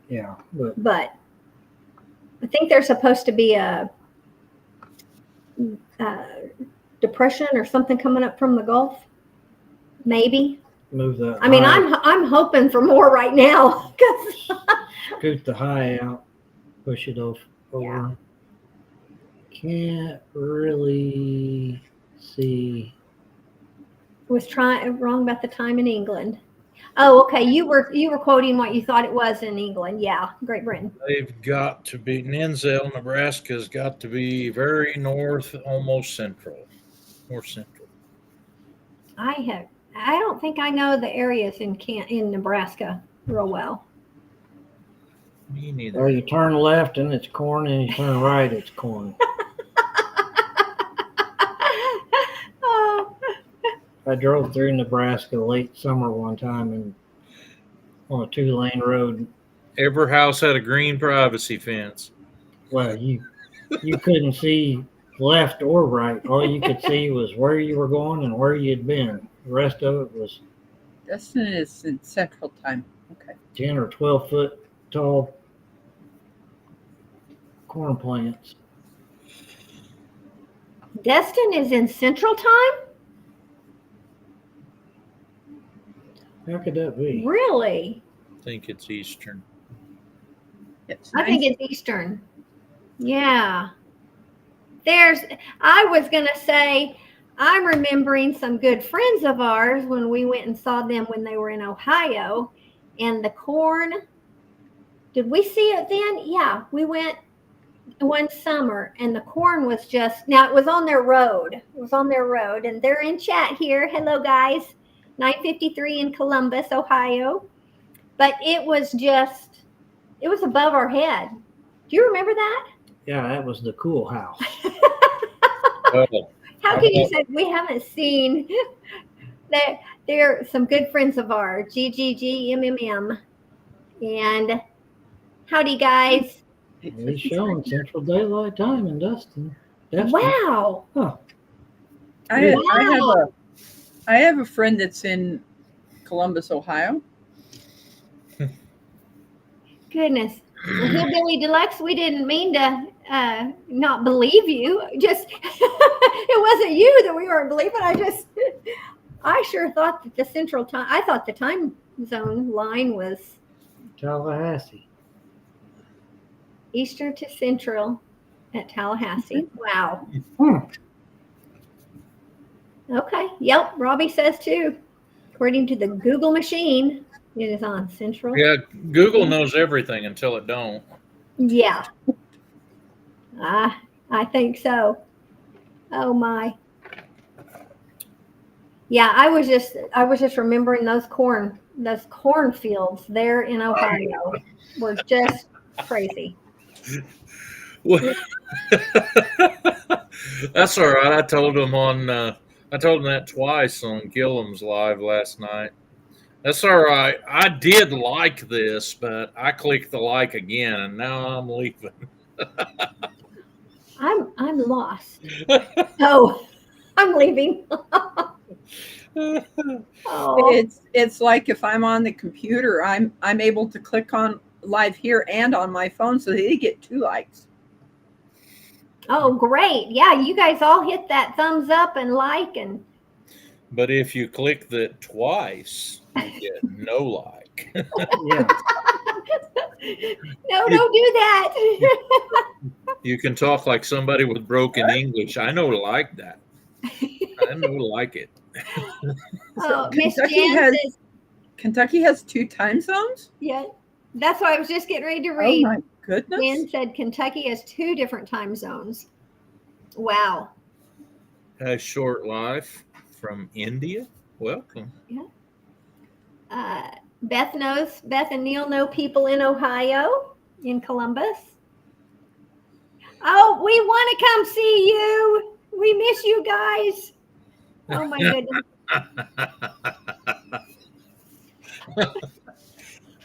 Yeah, But I think there's supposed to be a depression or something coming up from the Gulf. Maybe. move that. I mean, high, I'm hoping for more right now. scoot the high out, push it over. Yeah. Can't really see. Was wrong about the time in England. Oh, okay. You were quoting what you thought it was in England. Yeah, Great Britain. They've got to be, Ninzel, Nebraska's got to be very north, almost central. More central. I don't think I know the areas in Nebraska real well. Me neither. Or you turn left and it's corn, and you turn right, it's corn. Oh. I drove through Nebraska late summer one time and on a 2-lane road. Every house had a green privacy fence. Well, you couldn't see left or right. All you could see was where you were going and where you'd been. The rest of it was Destin is in Central Time. Okay. 10 or 12 foot tall corn plants. Destin is in Central Time? How could that be? Really? I think it's Eastern. It's I think it's Eastern. Yeah. I was going to say, I'm remembering some good friends of ours when we went and saw them when they were in Ohio, and the corn, did we see it then? Yeah, we went one summer and the corn was now it was on their road. It was on their road, and they're in chat here. Hello guys. 9:53 in Columbus, Ohio. But it was above our head. Do you remember that? Yeah, that was the cool house. Well, How can you say we haven't seen that? They're some good friends of ours, GGGMMM. And howdy, guys. It's showing Central Daylight Time in Destin. Wow. Huh. I have a friend that's in Columbus, Ohio. Goodness. Well, Hillbilly Deluxe, we didn't mean to not believe you. Just it wasn't you that we weren't believing. I sure thought that the Central Time, I thought the time zone line was Tallahassee. Eastern to Central. at Tallahassee. Wow. Hmm. Okay. Yep. Robbie says too. According to the Google machine, it is on Central. Yeah, Google knows everything until it don't. Yeah. I think so. Oh my. Yeah, I was just remembering those cornfields there in Ohio were just crazy. That's all right. I told him that twice on Gillum's live last night. That's all right. I did like this, but I clicked the like again, and now I'm leaving. I'm lost. Oh, I'm leaving. Oh, It's like if I'm on the computer, I'm able to click on live here and on my phone, so they get 2 likes. oh, great. Yeah, you guys all hit that thumbs up and like and But if you click that twice, you get no like. Yeah. no, don't do that. You can talk like somebody with broken English. I know like that. I know like it. Oh, Miss Kentucky Jan has says, Kentucky has 2 time zones. yeah, that's what I was just getting ready to Oh read. my goodness! Jan said Kentucky has 2 different time zones. Wow. A short life from India. Welcome. Beth and Neil know people in Ohio, in Columbus. Oh, we want to come see you. We miss you guys. Oh my goodness.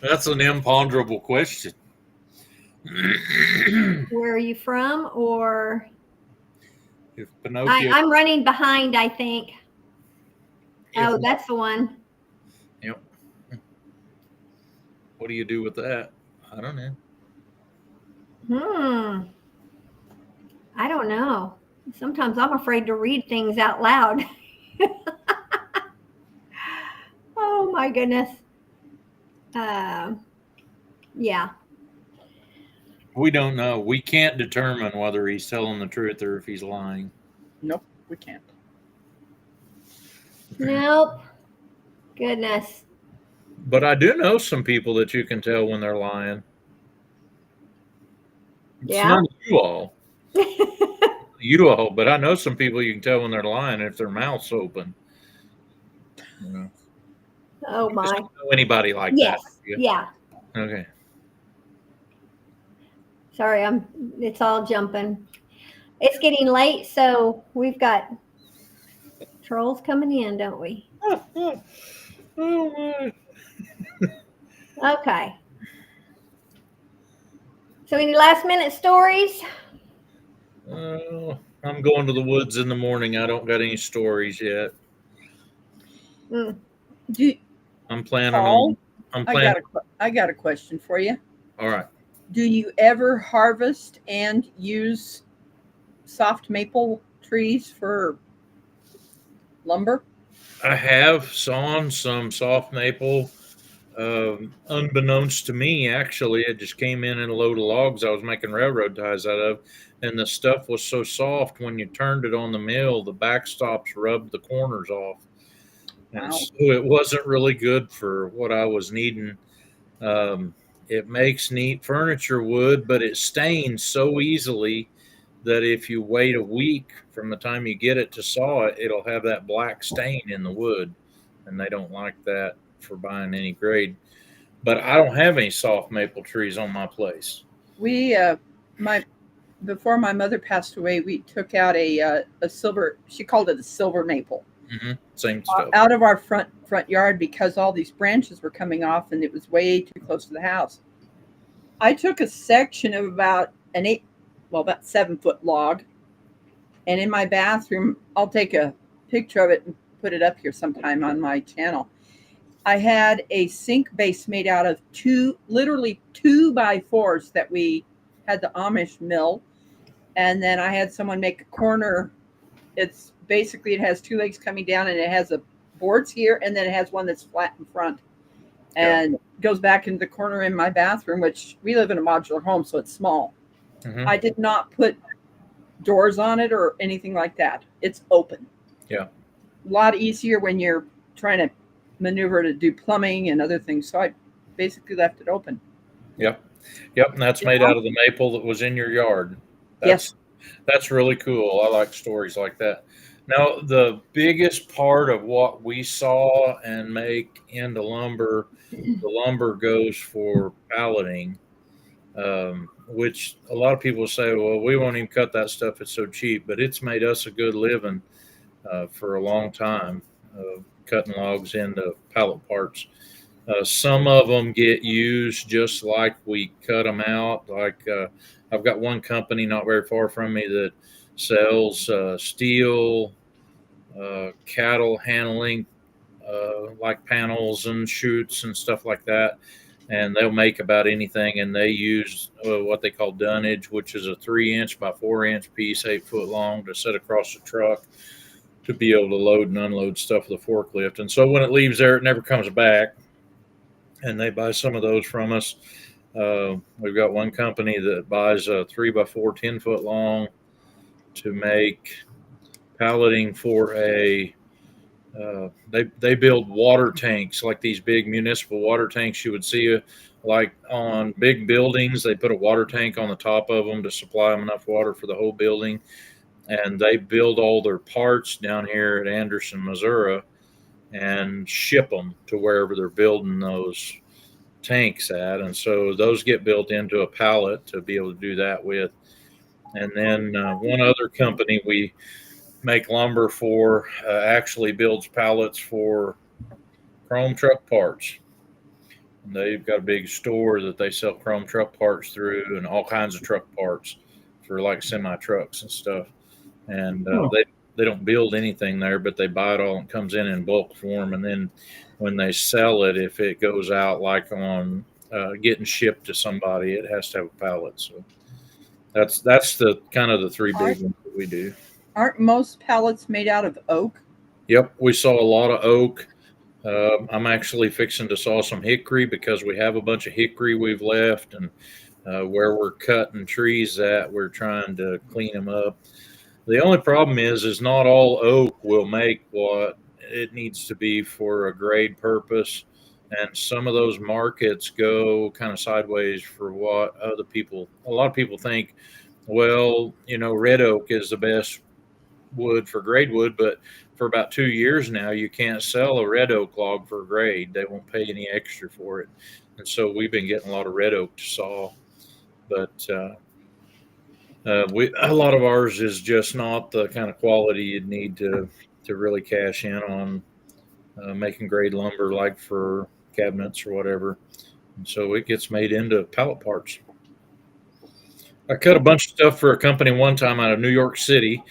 That's an imponderable question. Where are you from? Or If Pinocchio, I'm running behind, I think. Oh, if- that's the one. Yep. What do you do with that? I don't know. I don't know. Sometimes I'm afraid to read things out loud. Oh my goodness. Yeah. We don't know. We can't determine whether he's telling the truth or if he's lying. Nope, we can't. Nope. Goodness. But I do know some people that you can tell when they're lying. It's Yeah. not you all, but I know some people you can tell when they're lying if their mouth's open. You know. Oh You just my. don't know anybody like Yes. that. do you? Yeah. Okay. Sorry, it's all jumping. It's getting late, so we've got trolls coming in, don't we? Oh my. Okay. So any last minute stories? I'm going to the woods in the morning. I don't got any stories yet. Mm. I'm planning Paul, on. I'm planning. I got a question for you. All right. Do you ever harvest and use soft maple trees for lumber? I have sawn some soft maple. Unbeknownst to me, actually, it just came in a load of logs I was making railroad ties out of, and the stuff was so soft when you turned it on the mill, the backstops rubbed the corners off, and Wow. so it wasn't really good for what I was needing. It makes neat furniture wood, but it stains so easily that if you wait a week from the time you get it to saw it, it'll have that black stain in the wood, and they don't like that for buying any grade. But I don't have any soft maple trees on my place. We before my mother passed away, we took out a silver. She called it a silver maple Same stuff. out of our front yard because all these branches were coming off and it was way too close to the house. I took a section of about about 7-foot log, and in my bathroom, I'll take a picture of it and put it up here sometime on my channel. I had a sink base made out of literally 2x4s that we had the Amish mill. And then I had someone make a corner. It has 2 legs coming down and it has a boards here. And then it has one that's flat in front and goes back into the corner in my bathroom, which we live in a modular home, so it's small. I did not put doors on it or anything like that. It's open. Yeah. A lot easier when you're trying to maneuver to do plumbing and other things. So I basically left it open. Yep. And that's made out of the maple that was in your yard. Yes. That's really cool. I like stories like that. Now, the biggest part of what we saw and make into lumber, the lumber goes for palleting, which a lot of people say, well, we won't even cut that stuff. It's so cheap, but it's made us a good living for a long time, cutting logs into pallet parts. Some of them get used just like we cut them out. Like I've got one company not very far from me that sells steel, cattle handling, like panels and chutes and stuff like that. And they'll make about anything. And they use what they call dunnage, which is a 3-inch by 4-inch piece, 8 foot long, to set across the truck to be able to load and unload stuff with a forklift. And so when it leaves there, it never comes back. And they buy some of those from us. We've got one company that buys a 3x4, 10 foot long to make palleting for a. They build water tanks, like these big municipal water tanks you would see, like on big buildings. They put a water tank on the top of them to supply them enough water for the whole building. And they build all their parts down here at Anderson, Missouri, and ship them to wherever they're building those tanks at. And so those get built into a pallet to be able to do that with. And then one other company we make lumber for actually builds pallets for chrome truck parts. And they've got a big store that they sell chrome truck parts through, and all kinds of truck parts for like semi trucks and stuff. And they don't build anything there, but they buy it all and comes in bulk form. And then when they sell it, if it goes out like on getting shipped to somebody, it has to have a pallet. So that's the kind of the three big ones that we do. Aren't most pallets made out of oak? Yep, we saw a lot of oak. I'm actually fixing to saw some hickory because we have a bunch of hickory we've left, and where we're cutting trees at, we're trying to clean them up. The only problem is not all oak will make what it needs to be for a grade purpose. And some of those markets go kind of sideways for what a lot of people think, well, red oak is the best wood for grade wood, but for about 2 years now, you can't sell a red oak log for grade. They won't pay any extra for it. And so we've been getting a lot of red oak to saw, but a lot of ours is just not the kind of quality you'd need to really cash in on making grade lumber, like for cabinets or whatever. And so it gets made into pallet parts. I cut a bunch of stuff for a company one time out of New York City,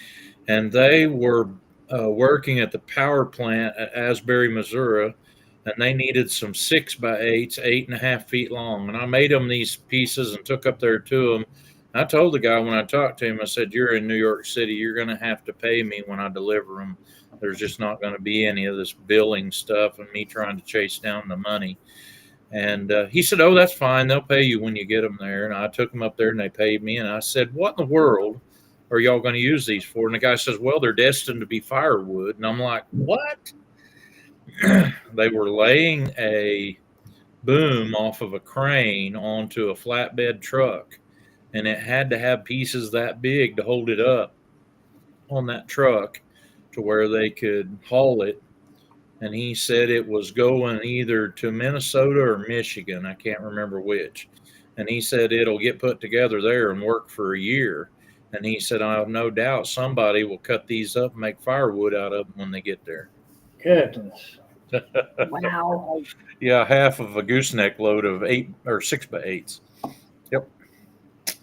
and they were working at the power plant at Asbury, Missouri, and they needed some 6x8s, 8.5 feet long. And I made them these pieces and took up there to them. I told the guy when I talked to him, I said, "You're in New York City. You're going to have to pay me when I deliver them. There's just not going to be any of this billing stuff and me trying to chase down the money." And he said, "Oh, that's fine. They'll pay you when you get them there." And I took them up there and they paid me. And I said, "What in the world are y'all going to use these for?" And the guy says, "Well, they're destined to be firewood." And I'm like, "What?" They were laying a boom off of a crane onto a flatbed truck. And it had to have pieces that big to hold it up on that truck to where they could haul it. And he said it was going either to Minnesota or Michigan. I can't remember which. And he said it'll get put together there and work for a year. And he said, "I have no doubt somebody will cut these up and make firewood out of them when they get there." Goodness. Wow. Yeah, half of a gooseneck load of 8 or 6x8s. Yep.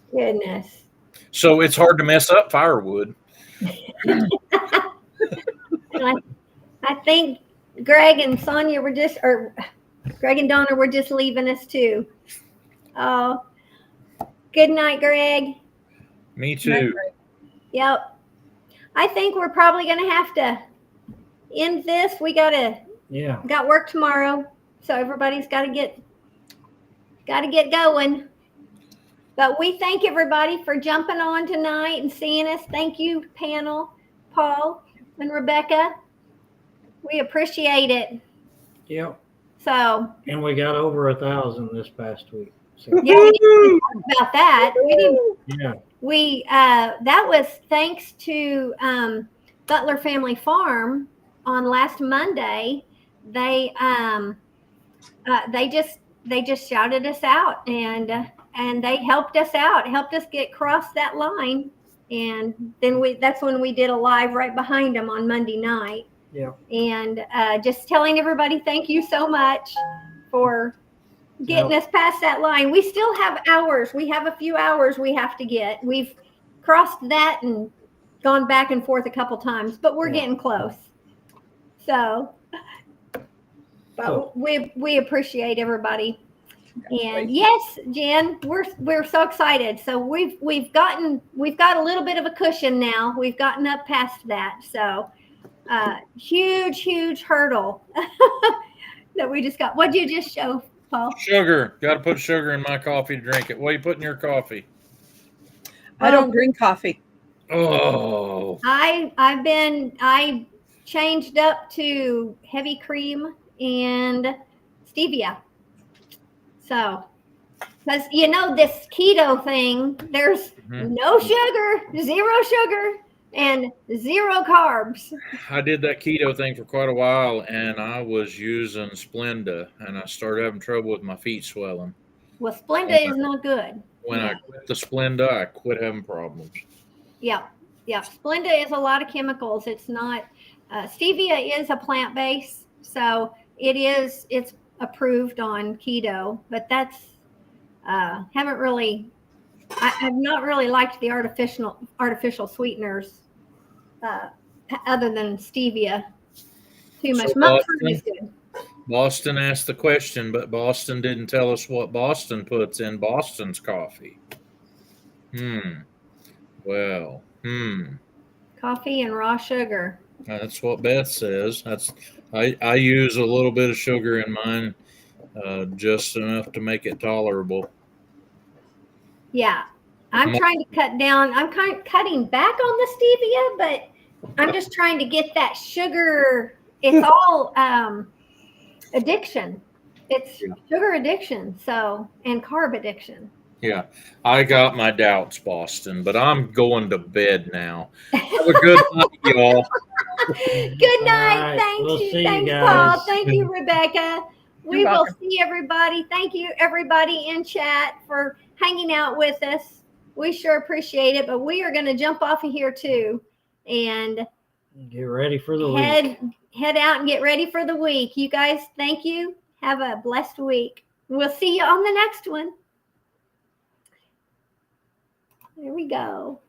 Goodness. So it's hard to mess up firewood. I think Greg and Sonia were Greg and Donna were just leaving us too. Oh, good night, Greg. Me too. Yep. I think we're probably going to have to end this. We got work tomorrow, so everybody's got to get going. But we thank everybody for jumping on tonight and seeing us. Thank you, panel, Paul and Rebecca. We appreciate it. Yep. So, And we got over 1,000 this past week. So, yeah, we didn't talk about that. We didn't. yeah. That was thanks to Butler Family Farm on last Monday. They just shouted us out and they helped us out, helped us get across that line. And then that's when we did a live right behind them on Monday night. Yeah. And just telling everybody thank you so much for getting us past that line. We still have hours. We have a few hours we have to get. We've crossed that and gone back and forth a couple times, but we're getting close. So, but we appreciate everybody. And yes, Jen, we're so excited. So we've got a little bit of a cushion now. We've gotten up past that. So huge hurdle that we just got. What'd you just show, Paul? Sugar. Got to put sugar in my coffee to drink it. What are you putting in your coffee? I don't drink coffee. Oh. I changed up to heavy cream and stevia. So, because this keto thing, there's no sugar, zero sugar, and zero carbs. I did that keto thing for quite a while, and I was using Splenda, and I started having trouble with my feet swelling. Well, Splenda is not good. When I quit the Splenda, I quit having problems. Yeah. Splenda is a lot of chemicals. It's not. Stevia is a plant base, so it's approved on keto. But that's I've not really liked the artificial sweeteners other than stevia too much. Monk fruit is good. Boston asked the question, but Boston didn't tell us what Boston puts in Boston's coffee. Well, Coffee and raw sugar. That's what Beth says. I use a little bit of sugar in mine, just enough to make it tolerable. Yeah, I'm trying to cut down. I'm cutting back on the stevia, but I'm just trying to get that sugar. It's all addiction. It's sugar addiction, and carb addiction. Yeah, I got my doubts, Boston, but I'm going to bed now. Have a good night, y'all. Good night. We'll see you Thanks, guys. Paul. Thank you, Rebecca. We will see everybody. Thank you, everybody in chat, for hanging out with us. We sure appreciate it, but we are going to jump off of here too and get ready for the week. Head out and get ready for the week. You guys, thank you. Have a blessed week. We'll see you on the next one. There we go.